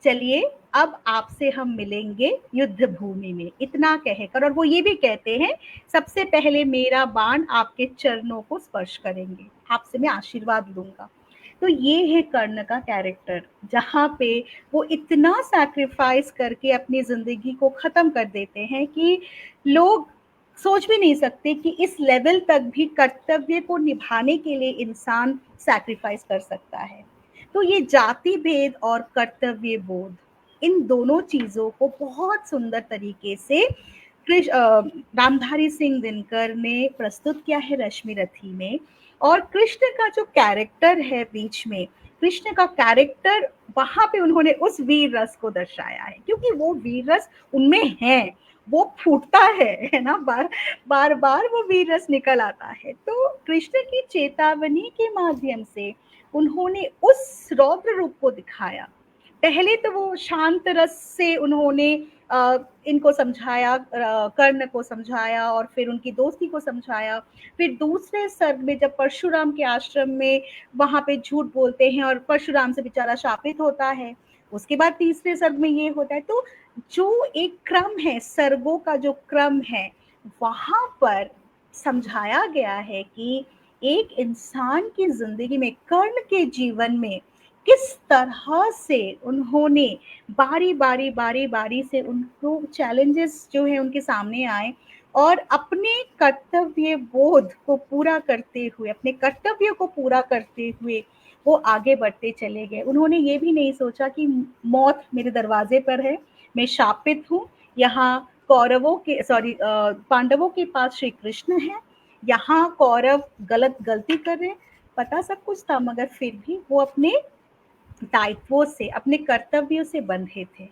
चलिए अब आपसे हम मिलेंगे युद्ध भूमि में, इतना कहकर, और वो ये भी कहते हैं, सबसे पहले मेरा बाण आपके चरणों को स्पर्श करेंगे, आपसे मैं आशीर्वाद लूंगा। तो ये है कर्ण का कैरेक्टर, जहाँ पे वो इतना सैक्रिफाइस करके अपनी जिंदगी को खत्म कर देते हैं कि लोग सोच भी नहीं सकते कि इस लेवल तक भी कर्तव्य को निभाने के लिए इंसान सैक्रिफाइस कर सकता है। तो ये जाति भेद और कर्तव्य बोध, इन दोनों चीजों को बहुत सुंदर तरीके से रामधारी सिंह दिनकर ने प्रस्तुत किया है रश्मि रथी में। और कृष्ण का जो कैरेक्टर है बीच में, कृष्ण का कैरेक्टर वहां पे उन्होंने उस वीर रस को दर्शाया है, क्योंकि वो वीर रस उनमें है, वो फूटता है ना, बार बार बार वो वीर रस निकल आता है। तो कृष्ण की चेतावनी के माध्यम से उन्होंने उस रौद्र रूप को दिखाया। पहले तो वो शांत रस से उन्होंने इनको समझाया, कर्ण को समझाया और फिर उनकी दोस्ती को समझाया। फिर दूसरे सर्ग में जब परशुराम के आश्रम में वहां पे झूठ बोलते हैं और परशुराम से बेचारा शापित होता है, उसके बाद तीसरे सर्ग में ये होता है। तो जो एक क्रम है, सर्गों का जो क्रम है, वहां पर समझाया गया है कि एक इंसान की जिंदगी में, कर्ण के जीवन में किस तरह से उन्होंने बारी बारी से उनको चैलेंजेस जो है उनके सामने आए, और अपने कर्तव्य बोध को पूरा करते हुए, अपने कर्तव्य को पूरा करते हुए वो आगे बढ़ते चले गए। उन्होंने ये भी नहीं सोचा कि मौत मेरे दरवाजे पर है, मैं शापित हूँ, यहाँ कौरवों के पांडवों के पास श्री कृष्ण है, यहाँ कौरव गलती कर रहे हैं, पता सब कुछ था, मगर फिर भी वो अपने दायित्वों से, अपने कर्तव्यों से बंधे थे।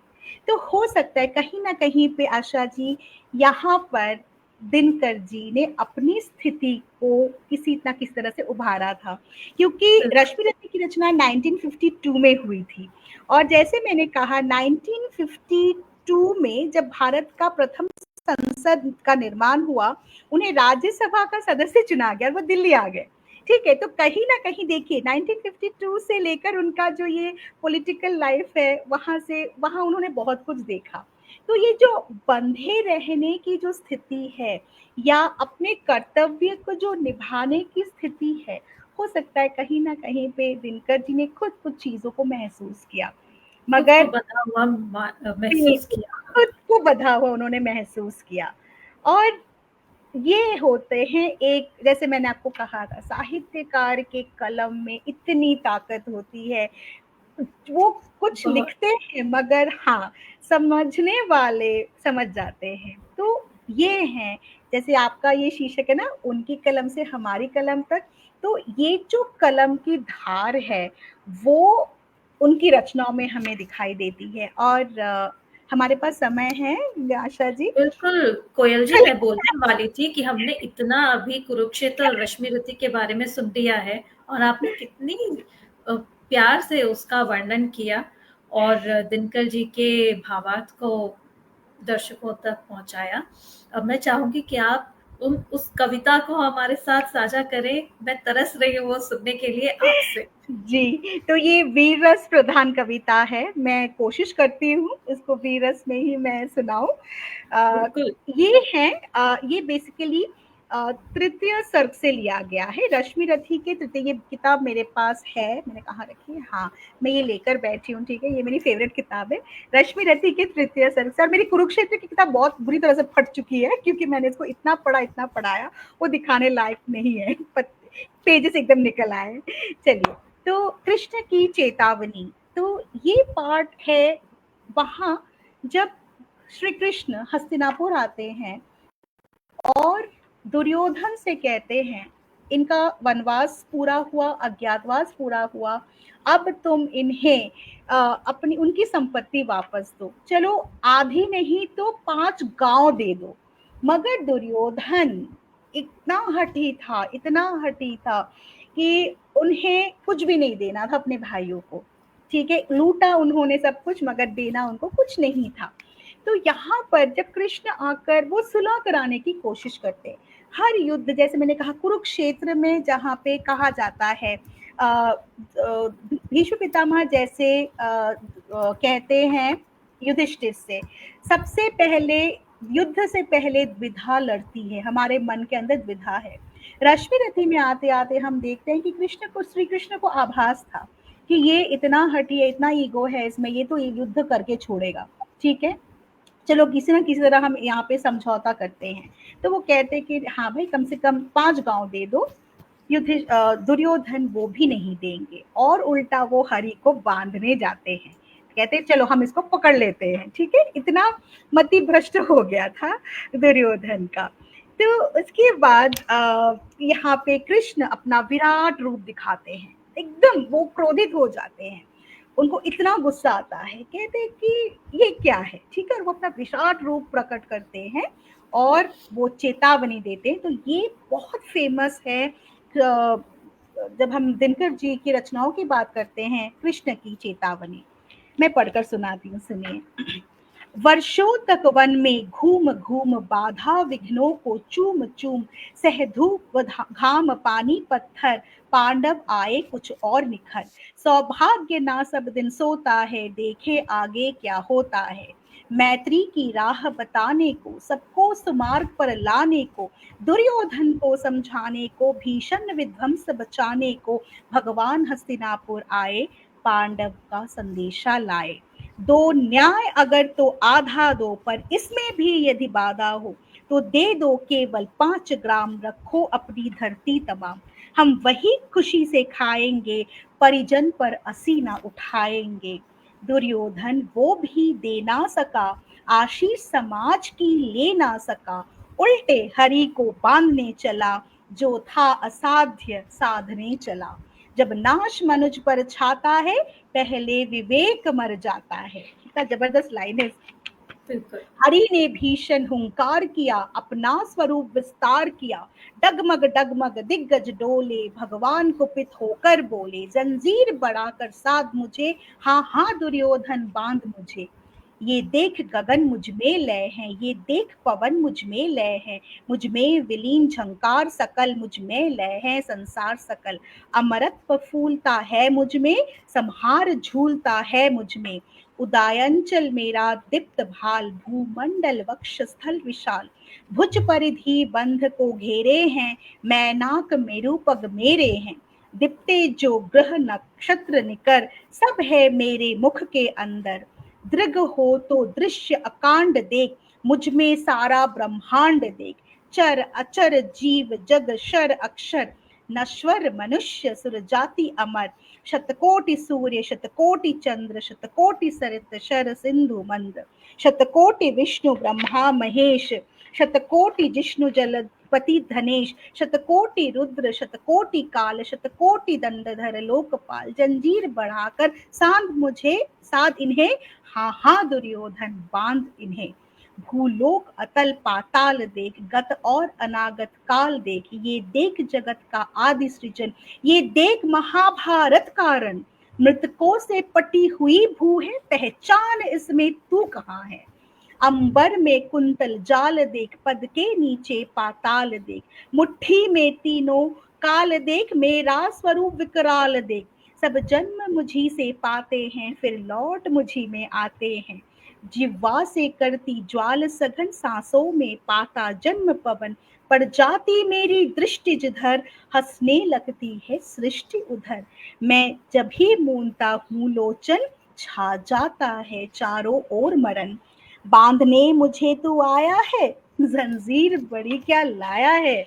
तो हो सकता है कहीं ना कहीं पे आशा जी, यहाँ पर दिनकर जी ने अपनी स्थिति को किसी ना किसी तरह से उभारा था, क्योंकि रश्मि रथी की रचना 1952 में हुई थी। और जैसे मैंने कहा, 1952 में जब भारत का प्रथम संसद का निर्माण हुआ, उन्हें राज्यसभा का सदस्य चुना गया और वो दिल्ली आ गए। ठीक है, तो कहीं ना कहीं देखिए 1952 से लेकर उनका जो ये पॉलिटिकल लाइफ है, वहां उन्होंने बहुत कुछ देखा। तो ये जो बंधे रहने की जो स्थिति है, या अपने कर्तव्य को जो निभाने की स्थिति है, हो सकता है कहीं ना कहीं पे दिनकर जी ने खुद कुछ चीजों को महसूस किया, मगर बंधा हुआ महसूस किया, खुद को बंधा हुआ उन्होंने महसूस किया। और ये होते हैं, एक जैसे मैंने आपको कहा था, साहित्यकार के कलम में इतनी ताकत होती है, वो कुछ बहुत लिखते हैं मगर हाँ, समझने वाले समझ जाते हैं। तो ये हैं, जैसे आपका ये शीर्षक है ना, उनकी कलम से हमारी कलम तक, तो ये जो कलम की धार है वो उनकी रचनाओं में हमें दिखाई देती है। और हमारे पास समय है आशा जी? बिल्कुल कोयल जी, मैं बोलने वाली थी कि हमने इतना अभी कुरुक्षेत्र और रश्मि रथी के बारे में सुन लिया है, और आपने कितनी प्यार से उसका वर्णन किया और दिनकर जी के भावार्थ को दर्शकों तक पहुंचाया। अब मैं चाहूंगी कि आप उस कविता को हमारे साथ साझा करें। मैं तरस रही हूँ वो सुनने के लिए आपसे। जी, तो ये वीर रस प्रधान कविता है, मैं कोशिश करती हूँ इसको वीर रस में ही मैं सुनाऊं। बिल्कुल। ये है, ये बेसिकली तृतीय सर्ग से लिया गया है, रश्मि रथी के तृतीय। ये किताब मेरे पास है, मैंने कहाँ रखी है, हाँ मैं ये लेकर बैठी हूँ। ठीक है, ये मेरी फेवरेट किताब है, रश्मि रथी के तृतीय सर्ग से। और मेरी कुरुक्षेत्र की किताब बहुत बुरी तरह से फट चुकी है, क्योंकि मैंने इसको इतना पढ़ा, इतना पढ़ाया, वो दिखाने लायक नहीं है, पेजेस एकदम निकल आए। चलिए, तो कृष्ण की चेतावनी, तो ये पार्ट है वहां जब श्री कृष्ण हस्तिनापुर आते हैं और दुर्योधन से कहते हैं, इनका वनवास पूरा हुआ, अज्ञातवास पूरा हुआ, अब तुम इन्हें अपनी उनकी संपत्ति वापस दो, चलो आधी नहीं तो 5 गांव दे दो। मगर दुर्योधन इतना हठी था, इतना हठी था कि उन्हें कुछ भी नहीं देना था अपने भाइयों को। ठीक है, लूटा उन्होंने सब कुछ, मगर देना उनको कुछ नहीं था। तो यहाँ पर जब कृष्ण आकर वो सुलह कराने की कोशिश करते हैं, हर युद्ध, जैसे मैंने कहा कुरुक्षेत्र में जहाँ पे कहा जाता है, भीष्म पितामह जैसे कहते हैं युधिष्ठिर से, सबसे पहले युद्ध से पहले द्विधा लड़ती है, हमारे मन के अंदर द्विधा है। रश्मि रथी में आते आते हम देखते हैं कि श्री कृष्ण को आभास था कि ये इतना हठी है, इतना ईगो है इसमें, ये तो युद्ध करके छोड़ेगा। ठीक है, चलो किसी ना किसी तरह हम यहाँ पे समझौता करते हैं। तो वो कहते हैं कि हाँ भाई कम से कम 5 गांव दे दो। दुर्योधन वो भी नहीं देंगे और उल्टा वो हरि को बांधने जाते हैं। कहते हैं चलो हम इसको पकड़ लेते हैं, ठीक है। इतना मति भ्रष्ट हो गया था दुर्योधन का। तो उसके बाद यहाँ पे कृष्ण अपना विराट रूप दिखाते हैं, एकदम वो क्रोधित हो जाते हैं। उनको इतना गुस्सा आता है, कहते हैं कि ये क्या है, ठीक है। और वो अपना विराट रूप प्रकट करते हैं और वो चेतावनी देते हैं। तो ये बहुत फेमस है। जब हम दिनकर जी की रचनाओं की बात करते हैं, कृष्ण की चेतावनी मैं पढ़कर सुनाती हूँ, सुनिए। वर्षों तक वन में घूम घूम बाधा विघ्नों को चूम चूम, सह धूप घाम पानी पत्थर, पांडव आए कुछ और निखर। सौभाग्य ना सब दिन सोता है, देखे आगे क्या होता है। मैत्री की राह बताने को, सबको सुमार्ग पर लाने को, दुर्योधन को समझाने को, भीषण विध्वंस बचाने को, भगवान हस्तिनापुर आए, पांडव का संदेशा लाए। दो न्याय अगर तो आधा दो, पर इसमें भी यदि बाधा हो, तो दे दो केवल 5 ग्राम, रखो अपनी धरती तमाम। हम वही खुशी से खाएंगे, परिजन पर असी ना उठाएंगे। दुर्योधन वो भी दे ना सका, आशीष समाज की ले ना सका, उल्टे हरि को बांधने चला, जो था असाध्य साधने चला। जब नाश मनुज पर छाता है, पहले विवेक मर जाता है। कितना जबरदस्त लाइन है। बिल्कुल। हरि ने भीषण हुंकार किया, अपना स्वरूप विस्तार किया, डगमग डगमग दिग्गज डोले, भगवान कुपित होकर बोले, जंजीर बढ़ाकर साध मुझे, हाँ हाँ दुर्योधन बांध मुझे। ये देख गगन मुझ में लय है, ये देख पवन मुझ में लय है, मुझ में विलीन झंकार सकल, मुझ में लय है संसार सकल। अमरत्व फूलता है मुझ में, संहार झूलता है मुझ में। उदयांचल मेरा दीप्त भाल, भूमंडल वक्ष स्थल विशाल। भुज परिधि बंध को घेरे हैं, मैनाक मेरु पग मेरे हैं। दीप्ते जो ग्रह नक्षत्र निकर, सब है मेरे मुख के अंदर। दृग हो तो दृश्य अकांड देख, मुझ में सारा ब्रह्मांड देख। चर अचर जीव जग शर अक्षर, नश्वर मनुष्य सुर जाति अमर। शतकोटि सूर्य शतकोटि चंद्र, शतकोटि सरित शर सिंधु मंद। शतकोटि विष्णु ब्रह्मा महेश, शतकोटि जिष्णु जलपति धनेश। शतकोटि रुद्र शतकोटि काल, शतकोटि दंडधर लोकपाल। जंजीर बढ़ाकर साध इन्हें, हाँ हाँ दुर्योधन बांध इन्हें। भूलोक अतल पाताल देख, गत और अनागत काल देख। ये देख जगत का आदि सृजन, ये देख महाभारत कारण। मृतकों से पटी हुई भू है, पहचान इसमें तू कहाँ है। अंबर में कुंतल जाल देख, पद के नीचे पाताल देख। मुट्ठी में तीनों काल देख, मेरा स्वरूप विकराल देख। सब जन्म मुझी से पाते हैं, फिर लौट मुझी में आते हैं। जिह्वा से करती ज्वाल सघन, सांसों में पाता जन्म पवन। पड़ जाती मेरी दृष्टि जिधर, हंसने लगती है सृष्टि उधर। मैं जब ही मूंदता हूँ लोचन, छा जाता है चारों ओर मरण। बांधने मुझे तू आया है, जंजीर बड़ी क्या लाया है।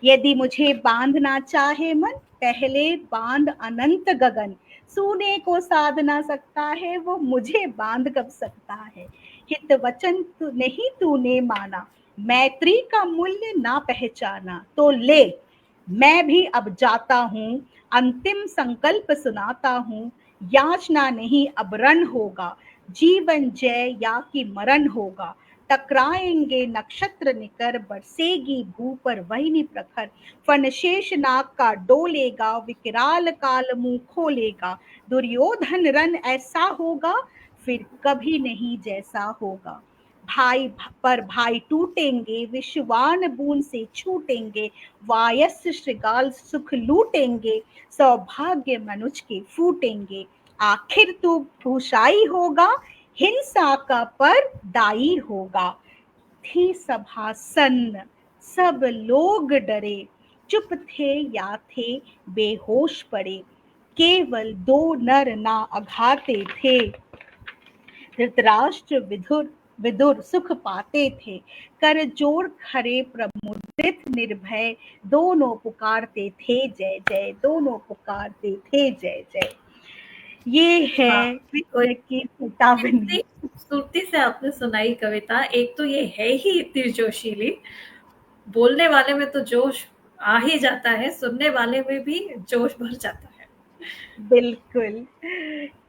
यदि मुझे बांधना चाहे मन, पहले बांध अनंत गगन। सूने को साध ना सकता है, वो मुझे बांध कब सकता है। हित वचन तू नहीं तूने माना, मैत्री का मूल्य ना पहचाना। तो ले मैं भी अब जाता हूँ, अंतिम संकल्प सुनाता हूँ। याचना नहीं अब रण होगा, जीवन जय या कि मरण होगा। टकराएंगे नक्षत्र निकर, बरसेगी भू पर वही प्रखर। फन शेष नाग का डोलेगा, विकराल काल मुंह खोलेगा। दुर्योधन रन ऐसा होगा, फिर कभी नहीं जैसा होगा। भाई पर भाई टूटेंगे, विषवान बूंद से छूटेंगे। वायस श्रृगाल सुख लूटेंगे, सौभाग्य मनुज के फूटेंगे। आखिर तू भूषाई होगा, हिंसा का पर दाई होगा। थी सभा सन्न, सब लोग डरे, चुप थे या थे बेहोश पड़े। केवल 2 नर ना अघाते थे, धृतराष्ट्र विधुर विदुर सुख पाते थे, कर जोड़ खरे प्रमुदित निर्भय, दोनों पुकारते थे जय जय, दोनों पुकारते थे जय जय। ये वाह! है कोई कृष्ण की चेतावनी। कितनी खूबसूरती से आपने सुनाई कविता। एक तो ये है ही इतनी जोशीली, बोलने वाले में तो जोश आ ही जाता है, सुनने वाले में भी जोश भर जाता है। बिल्कुल,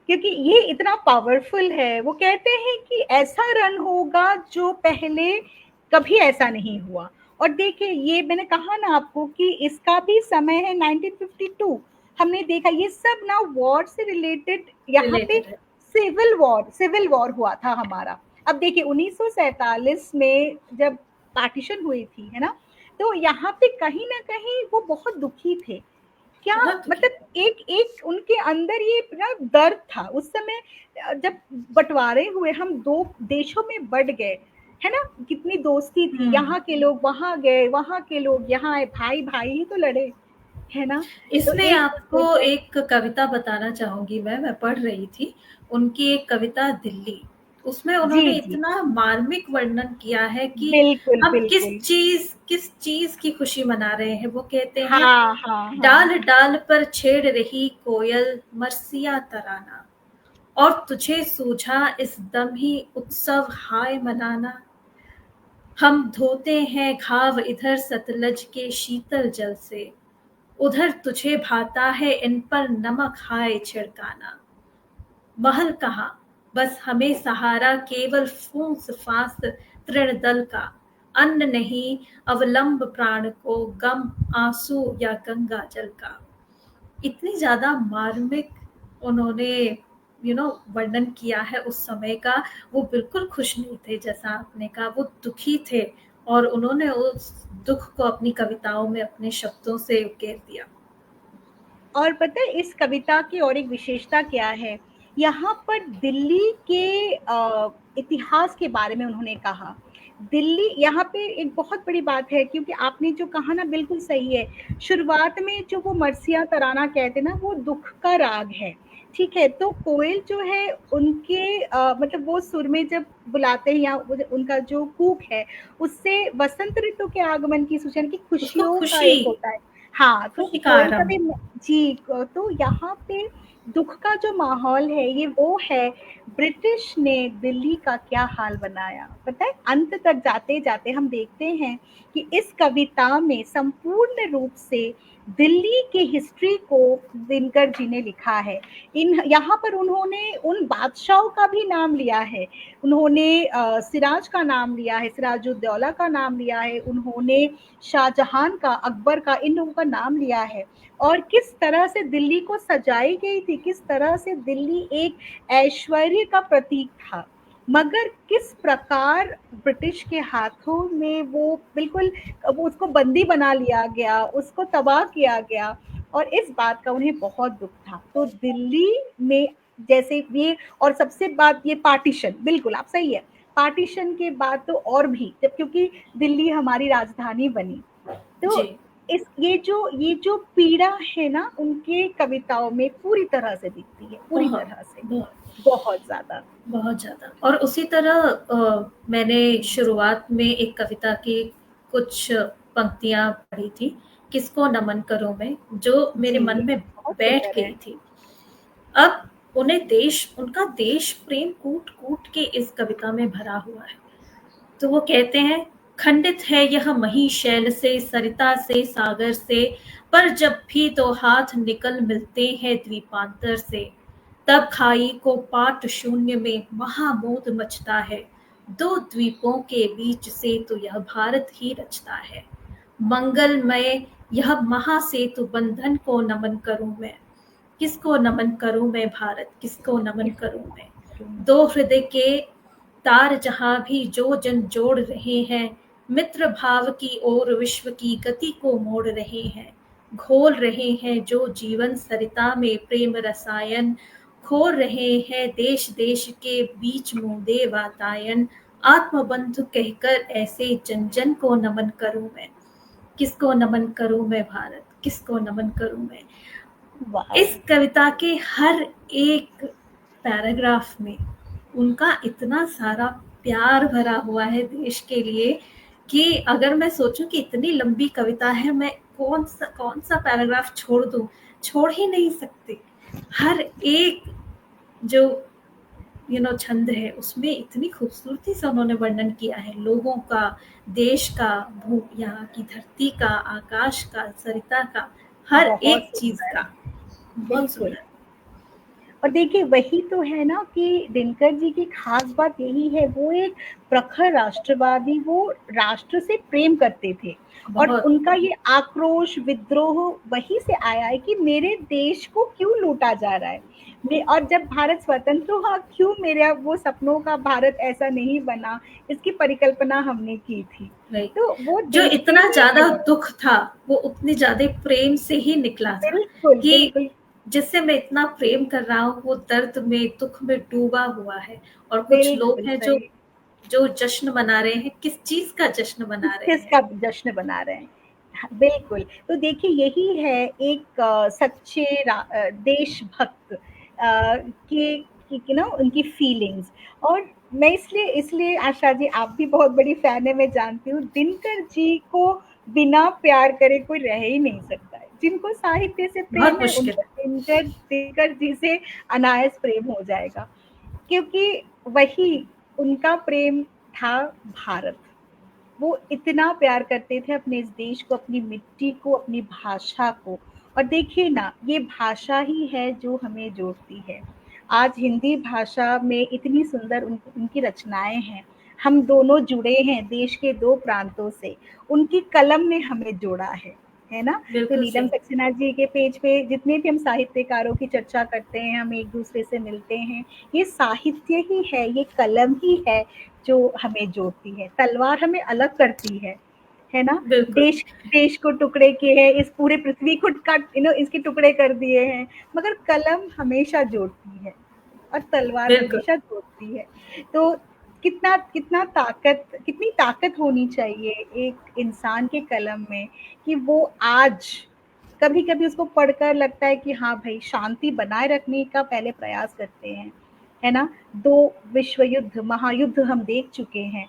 क्योंकि ये इतना पावरफुल है। वो कहते हैं कि ऐसा रन होगा जो पहले कभी ऐसा नहीं हुआ। और देखिए, ये मैंने कहा ना आपको कि इसका भी समय है 1952। हमने देखा ये सब ना वॉर से रिलेटेड, यहाँ पे रिलेटेड है। सिविल वॉर हुआ था हमारा। अब देखिए 1947 में जब पार्टीशन हुई थी, है ना, तो यहाँ पे कहीं ना कहीं वो बहुत दुखी थे। क्या बहुत दुखी। मतलब एक एक उनके अंदर ये ना दर्द था उस समय। जब बंटवारे हुए, हम दो देशों में बट गए, है ना, कितनी दोस्ती थी, हुँ। यहाँ के लोग वहां गए, वहां के लोग यहाँ आए, भाई भाई ही तो लड़े, है ना। तो इसमें एक आपको दूसरे से एक कविता बताना चाहूँगी मैं पढ़ रही थी, उनकी एक कविता दिल्ली, उसमें जी उन्होंने जी, इतना मार्मिक वर्णन किया है कि बिल्कुल हम बिल्कुल, किस चीज़ की खुशी मना रहे हैं। वो कहते हैं, हाँ हाँ हाँ, डाल-डाल पर छेड़ रही कोयल मरसिया तराना, और तुझे सूझा इस दम ही उत्सव हाय मनाना। हम धोते हैं घाव इधर सतलज के शीतल जल से, उधर तुझे भाता है इन पर नमक हाय छिड़काना। महल कहाँ, बस हमें सहारा केवल फूंस फास तृण दल का, अन्न नहीं अवलंब प्राण को गम आंसू या गंगा जल का। इतनी ज्यादा मार्मिक उन्होंने वर्णन किया है उस समय का। वो बिल्कुल खुश नहीं थे, जैसा आपने कहा, वो दुखी थे, और उन्होंने उस दुख को अपनी कविताओं में अपने शब्दों से उकेर दिया। और पता है इस कविता की और एक विशेषता क्या है, यहाँ पर दिल्ली के इतिहास के बारे में उन्होंने कहा। दिल्ली यहाँ पे एक बहुत बड़ी बात है, क्योंकि आपने जो कहा ना बिल्कुल सही है। शुरुआत में जो वो मरसिया तराना कहते ना, वो दुख का राग है, ठीक है। तो कोयल जो है उनके मतलब वो सुर में जब बुलाते हैं, या उनका जो कूक है, उससे वसंत ऋतु के आगमन की सूचना, की उसको खुशियों का खुशी एक होता है। हाँ, तो खुशी का कोयल का आरंभ। भी जी, तो यहाँ पे दुख का जो माहौल है, ये वो है। ब्रिटिश ने दिल्ली का क्या हाल बनाया, पता है। अंत तक जाते जाते हम देखते हैं कि इस कविता में संपूर्ण रूप से दिल्ली की हिस्ट्री को दिनकर जी ने लिखा है। इन यहाँ पर उन्होंने उन बादशाहों का भी नाम लिया है। उन्होंने सिराज का नाम लिया है, सिराजुद्दौला का नाम लिया है, उन्होंने शाहजहां का, अकबर का, इन लोगों का नाम लिया है। और किस तरह से दिल्ली को सजाई गई थी, किस तरह से दिल्ली एक ऐश्वर्य का प्रतीक था, मगर किस प्रकार ब्रिटिश के हाथों में वो बिल्कुल, वो उसको बंदी बना लिया गया, उसको तबाह किया गया। और इस बात का उन्हें बहुत दुख था। तो दिल्ली में जैसे ये, और सबसे बात ये पार्टीशन, बिल्कुल आप सही है। पार्टीशन के बाद तो और भी, जब क्योंकि दिल्ली हमारी राजधानी बनी, तो जी। इस ये जो पीड़ा है ना, उनके कविताओं में पूरी तरह से दिखती है, पूरी बहुत तरह से, बहुत बहुत ज्यादा। बहुत ज़्यादा। और उसी तरह मैंने शुरुआत में एक कविता की कुछ पंक्तियाँ पढ़ी थी, किसको नमन करूँ मैं, जो मेरे जी, मन में बहुत बैठ सुंदर है। गई थी। अब उनका देश प्रेम कूट-कूट के इस कविता में भरा हुआ है। तो वो कहते हैं, खंडित है यह मही शैल से, सरिता से, सागर से, पर जब भी दो हाथ निकल मिलते हैं द्वीपांतर से, तब खाई को पाट शून्य में महामोद मचता है। दो द्वीपों के बीच से तो यह भारत ही रचता है। मंगलमय यह महासेतु बंधन को नमन करूं मैं, किसको नमन करूं मैं भारत, किसको नमन करूं मैं। दो हृदय के तार जहां भी जो जन जोड़ रहे हैं, मित्र भाव की ओर विश्व की गति को मोड़ रहे हैं, घोल रहे हैं जो जीवन सरिता में प्रेम रसायन, खोल रहे हैं देश देश के बीच मुंदे वातायन, आत्मबंधु कहकर ऐसे जन जन को नमन करूं मैं, किसको नमन करूं मैं भारत, किसको नमन करूं मैं। वाह, इस कविता के हर एक पैराग्राफ में उनका इतना सारा प्यार भरा हुआ है देश के लिए कि अगर मैं सोचूं कि इतनी लंबी कविता है, मैं कौन सा पैराग्राफ छोड़ दूं, छोड़ ही नहीं सकती। हर एक जो छंद है उसमें इतनी खूबसूरती से उन्होंने वर्णन किया है लोगों का, देश का, भू यहाँ की धरती का, आकाश का, सरिता का, हर बहुत एक चीज सुंदर, का। बहुत बिल्कुल। सुंदर। और देखिए वही तो है ना कि दिनकर जी की खास बात यही है, वो एक प्रखर राष्ट्रवादी, वो राष्ट्र से प्रेम करते थे। और बहुत। उनका ये आक्रोश विद्रोह वही से आया है कि मेरे देश को क्यों लूटा जा रहा है, और जब भारत स्वतंत्र हुआ क्यों मेरा वो सपनों का भारत ऐसा नहीं बना, इसकी परिकल्पना हमने की थी। राइट। तो वो जो देखते इतना ही ज्यादा है। दुख था वो उतनी ज्यादा प्रेम से ही निकला था बिल्कुल कि बिल्कुल। जिससे मैं इतना प्रेम कर रहा हूँ वो दर्द में, दुख में डूबा हुआ है। और कुछ लोग बिल्कुल हैं जो सही। जो जश्न मना रहे हैं, किस चीज का जश्न मना रहे हैं। किसका जश्न बना रहे हैं। हाँ, बिल्कुल। तो देखिए यही है एक सच्चे देशभक्त की ना उनकी फीलिंग्स। और मैं इसलिए इसलिए आशा जी, आप भी बहुत बड़ी फैन है मैं जानती हूँ, दिनकर जी को बिना प्यार करे कोई रह ही नहीं सकता है। जिनको साहित्य से प्रेम बहुत है मुश्किल उनको है। दिनकर दिनकर जी से अनायास प्रेम हो जाएगा, क्योंकि वही उनका प्रेम था भारत। वो इतना प्यार करते थे अपने इस देश को, अपनी मिट्टी को, अपनी भाषा को। और देखिए ना, ये भाषा ही है जो हमें जोड़ती है। आज हिंदी भाषा में इतनी सुंदर उनकी रचनाएं हैं। हम दोनों जुड़े हैं देश के दो प्रांतों से, उनकी कलम ने हमें जोड़ा है ना? तो बिल्कुल नीलम सही। सक्सेना जी के पेज पे जितने भी हम साहित्यकारों की चर्चा करते हैं, हम एक दूसरे से मिलते हैं, ये साहित्य ही है, ये कलम ही है जो हमें जोड़ती है। तलवार हमें अलग करती है ना? बिल्कुल। देश देश को टुकड़े किए हैं, इस पूरे पृथ्वी को काट इसके टुकड़े कर दिए हैं, मगर कलम हमेशा जोड़ती है और तलवार बिल्कुल। हमेशा जोड़ती है। तो कितना कितना ताकत कितनी ताकत होनी चाहिए एक इंसान के कलम में, कि वो आज कभी कभी उसको पढ़कर लगता है कि हाँ भाई, शांति बनाए रखने का पहले प्रयास करते हैं, है ना? दो विश्व युद्ध, महायुद्ध हम देख चुके हैं,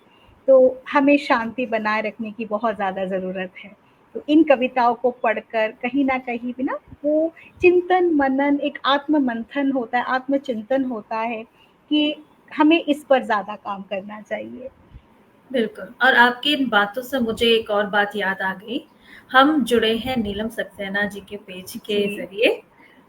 तो हमें शांति बनाए रखने की बहुत ज़्यादा ज़रूरत है। तो इन कविताओं को पढ़कर कहीं न कहीं भी ना वो चिंतन मनन, एक आत्म मंथन होता है, आत्मचिंतन होता है कि हमें इस पर ज़्यादा काम करना चाहिए। बिल्कुल। और आपकी इन बातों से मुझे एक और बात याद आ गई। हम जुड़े हैं नीलम सक्सेना जी के पेज के जी, ज़रिए,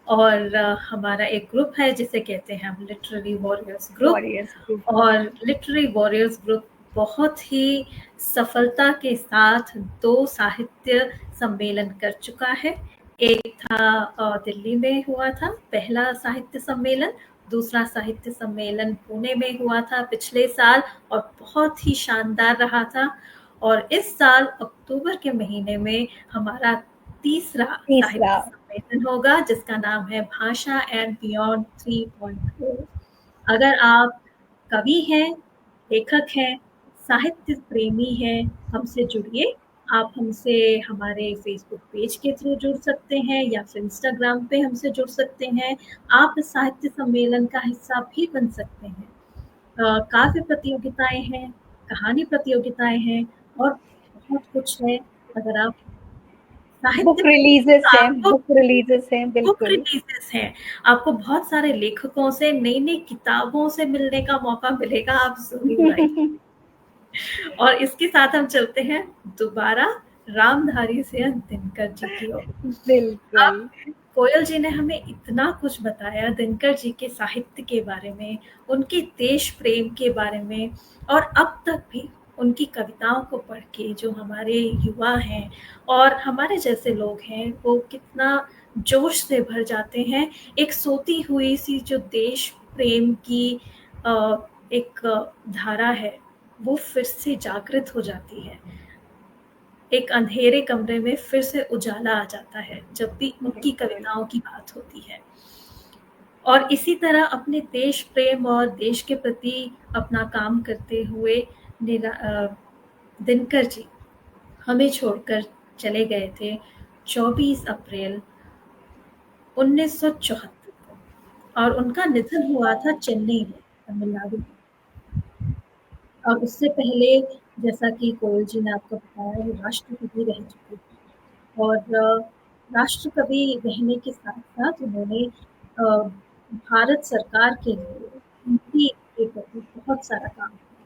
और हमारा एक ग्रुप है जिसे कहते हैं हम literary warriors group. Warriors group. और लिटरेरी वॉरियर्स ग्रुप बहुत ही सफलता के साथ 2 साहित्य सम्मेलन कर चुका है। एक था दिल्ली में हुआ था पहला साहित्य सम्मेलन, दूसरा साहित्य सम्मेलन पुणे में हुआ था पिछले साल, और बहुत ही शानदार रहा था। और इस साल अक्टूबर के महीने में हमारा तीसरा तीसरा। साहित्य सम्मेलन होगा जिसका नाम है भाषा एंड बियॉन्ड 3.0। अगर आप कवि हैं, लेखक हैं, साहित्य प्रेमी हैं, हमसे जुड़िए। आप हमसे हमारे फ़ेसबुक पेज के थ्रू जुड़ सकते हैं या फिर इंस्टाग्राम पे हमसे जुड़ सकते हैं। आप इस साहित्य सम्मेलन का हिस्सा भी बन सकते हैं। काव्य प्रतियोगिताएँ हैं, कहानी प्रतियोगिताएँ हैं और बहुत कुछ है। अगर आप साहित्य बुक प्रेमी हैं रिलीजेस तो हैं, आपको बुक रिलीजेस हैं, बुक बिल्कुल। रिलीज़ेस हैं। आपको बहुत सारे लेखकों से, नई-नई किताबों से मिलने का मौका मिलेगा, आप ज़रूर आइए। और इसके साथ हम चलते हैं दोबारा रामधारी सिंह दिनकर जी की ओर। बिल्कुल। अब कोयल जी ने हमें इतना कुछ बताया दिनकर जी के साहित्य के बारे में, उनके देश प्रेम के बारे में, और अब तक भी उनकी कविताओं को पढ़ के जो हमारे युवा हैं और हमारे जैसे लोग हैं, वो कितना जोश से भर जाते हैं। एक सोती हुई सी जो देश प्रेम की एक धारा है, वो फिर से जागृत हो जाती है। एक अंधेरे कमरे में फिर से उजाला आ जाता है जब भी उनकी बिल्कुल। कविताओं की बात होती है। और इसी तरह अपने देश प्रेम और देश के प्रति अपना काम करते हुए दिनकर जी हमें छोड़कर चले गए थे 24 अप्रैल 1974 को, और उनका निधन हुआ था चेन्नई में तमिलनाडु में। और उससे पहले, जैसा कि कोयल जी ने आपको बताया, वो राष्ट्रपति रह चुके थे। और राष्ट्रकवि रहने के साथ-साथ उन्होंने भारत सरकार के लिए हिंदी के प्रति बहुत सारा काम किया।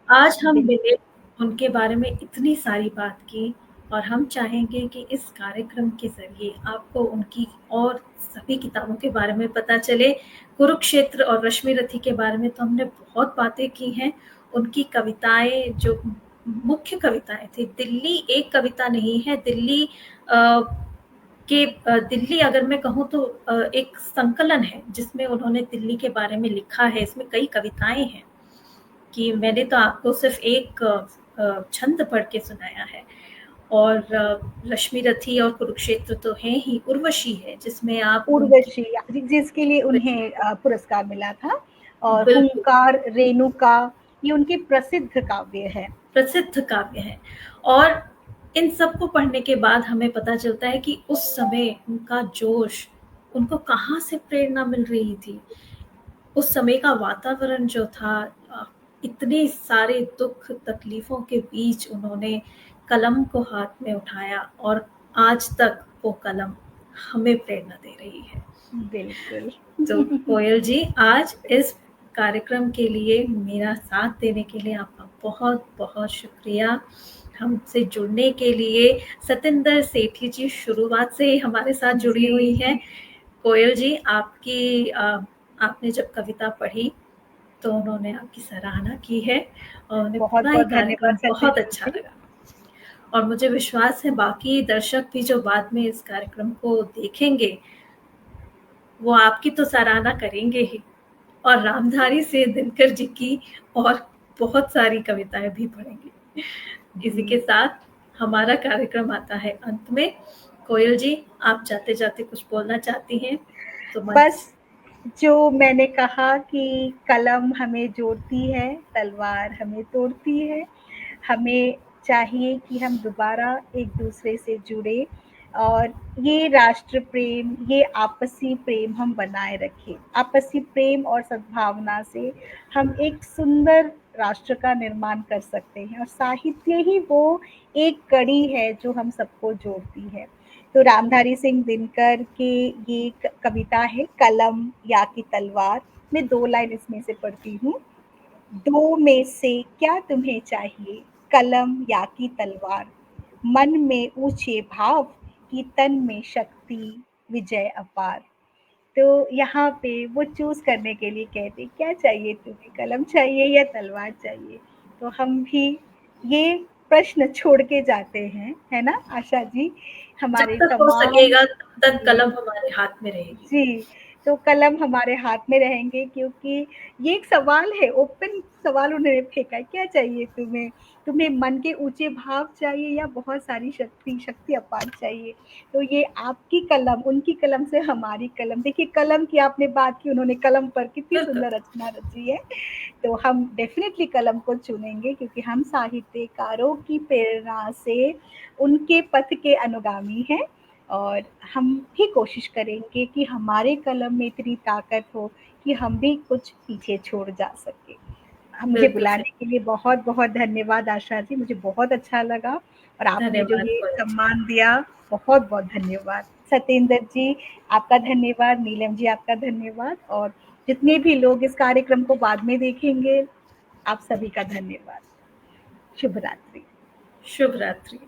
आज हम बिल मिले, उनके बारे में इतनी सारी बात की, और हम चाहेंगे कि इस कार्यक्रम के ज़रिए आपको उनकी और सभी किताबों के बारे में पता चले। कुरुक्षेत्र और रश्मि रथी के बारे में तो हमने बहुत बातें की हैं। उनकी कविताएँ, जो मुख्य कविताएँ थी, दिल्ली एक कविता नहीं है, दिल्ली दिल्ली अगर मैं कहूँ तो एक संकलन है, जिसमें उन्होंने दिल्ली के बारे में लिखा है। इसमें कई कविताएँ हैं कि मैंने तो आपको सिर्फ एक छंद पढ़ के सुनाया है। और रश्मि रथी और कुरुक्षेत्र तो हैं ही, उर्वशी है जिसमें आप उनकी उर्वशी जिसके लिए उन्हें पुरस्कार मिला था, और बिल्कुल हुंकार, रेणुका, ये उनके प्रसिद्ध काव्य है। प्रसिद्ध काव्य है। और इन सब को पढ़ने के बाद हमें पता चलता है कि उस समय उनका जोश, उनको कहाँ से प्रेरणा मिल रही थी। उस समय का वातावरण जो था, इतने सारे दुख तकलीफों के बीच उन्होंने कलम को हाथ में उठाया, और आज तक वो कलम हमें प्रेरणा दे रही है। बिल्कुल। तो कोयल जी, आज इस कार्यक्रम के लिए मेरा साथ देने के लिए आपका बहुत बहुत शुक्रिया। हमसे जुड़ने के लिए सतिंदर सेठी जी शुरुआत से ही हमारे साथ जुड़ी हुई हैं। जी, कोयल जी, आपने जब कविता पढ़ी तो उन्होंने आपकी सराहना की है, और उन्हें बहुत पूरा ही बहुत धन्यवाद कार्यक्रम बहुत सत्येंद्र अच्छा जी। लगा। और मुझे विश्वास है बाकी दर्शक भी जो बाद में इस कार्यक्रम को देखेंगे, वो आपकी तो सराहना करेंगे ही, और रामधारी सिंह दिनकर जी की और बहुत सारी कविताएं भी पढ़ेंगे। इसी के जी, साथ हमारा कार्यक्रम आता है अंत में। कोयल जी, आप जाते जाते कुछ बोलना चाहती हैं तो मंच। बस जो मैंने कहा कि कलम हमें जोड़ती है, तलवार हमें तोड़ती है। हमें चाहिए कि हम दोबारा एक दूसरे से जुड़े, और ये राष्ट्र प्रेम, ये आपसी प्रेम हम बनाए रखें। आपसी प्रेम और सद्भावना से हम एक सुंदर राष्ट्र का निर्माण कर सकते हैं, और साहित्य ही वो एक कड़ी है जो हम सबको जोड़ती है। तो रामधारी सिंह दिनकर के ये कविता है, कलम या की तलवार। मैं 2 लाइन इसमें से पढ़ती हूँ। दो में से क्या तुम्हें चाहिए, कलम या की तलवार? मन में ऊंचे भाव की तन में शक्ति, विजय अपार। तो यहाँ पे वो चूज करने के लिए कहते, क्या चाहिए तुम्हें, कलम चाहिए या तलवार चाहिए? तो हम भी ये प्रश्न छोड़ के जाते हैं, है ना आशा जी? जब हमारे तक हो तमाम, सकेगा तब तक जी, कलम हमारे हाथ में रहेगी। जी, तो कलम हमारे हाथ में रहेंगे, क्योंकि ये एक सवाल है, ओपन सवाल उन्होंने फेंका है, क्या चाहिए तुम्हें? तुम्हें मन के ऊँचे भाव चाहिए या बहुत सारी शक्ति, शक्ति अपार चाहिए? तो ये आपकी कलम, उनकी कलम से हमारी कलम, देखिए कलम की आपने बात की, उन्होंने कलम पर कितनी बिल्कुल। सुंदर रचना रची है। तो हम डेफ़िनेटली कलम को चुनेंगे, क्योंकि हम साहित्यकारों की प्रेरणा से उनके पथ के अनुगामी हैं, और हम भी कोशिश करेंगे कि हमारे कलम में इतनी ताकत हो कि हम भी कुछ पीछे छोड़ जा सकें। मुझे बिल्कुल बुलाने सही। के लिए बहुत-बहुत धन्यवाद आशा जी, मुझे बहुत अच्छा लगा, और आपने जो धन्यवाद ये कोयल जी। सम्मान दिया, बहुत-बहुत धन्यवाद। सतेंद्र जी, आपका धन्यवाद, नीलम जी आपका धन्यवाद, और जितने भी लोग इस कार्यक्रम को बाद में देखेंगे, आप सभी का धन्यवाद। शुभ रात्रि। शुभ रात्रि।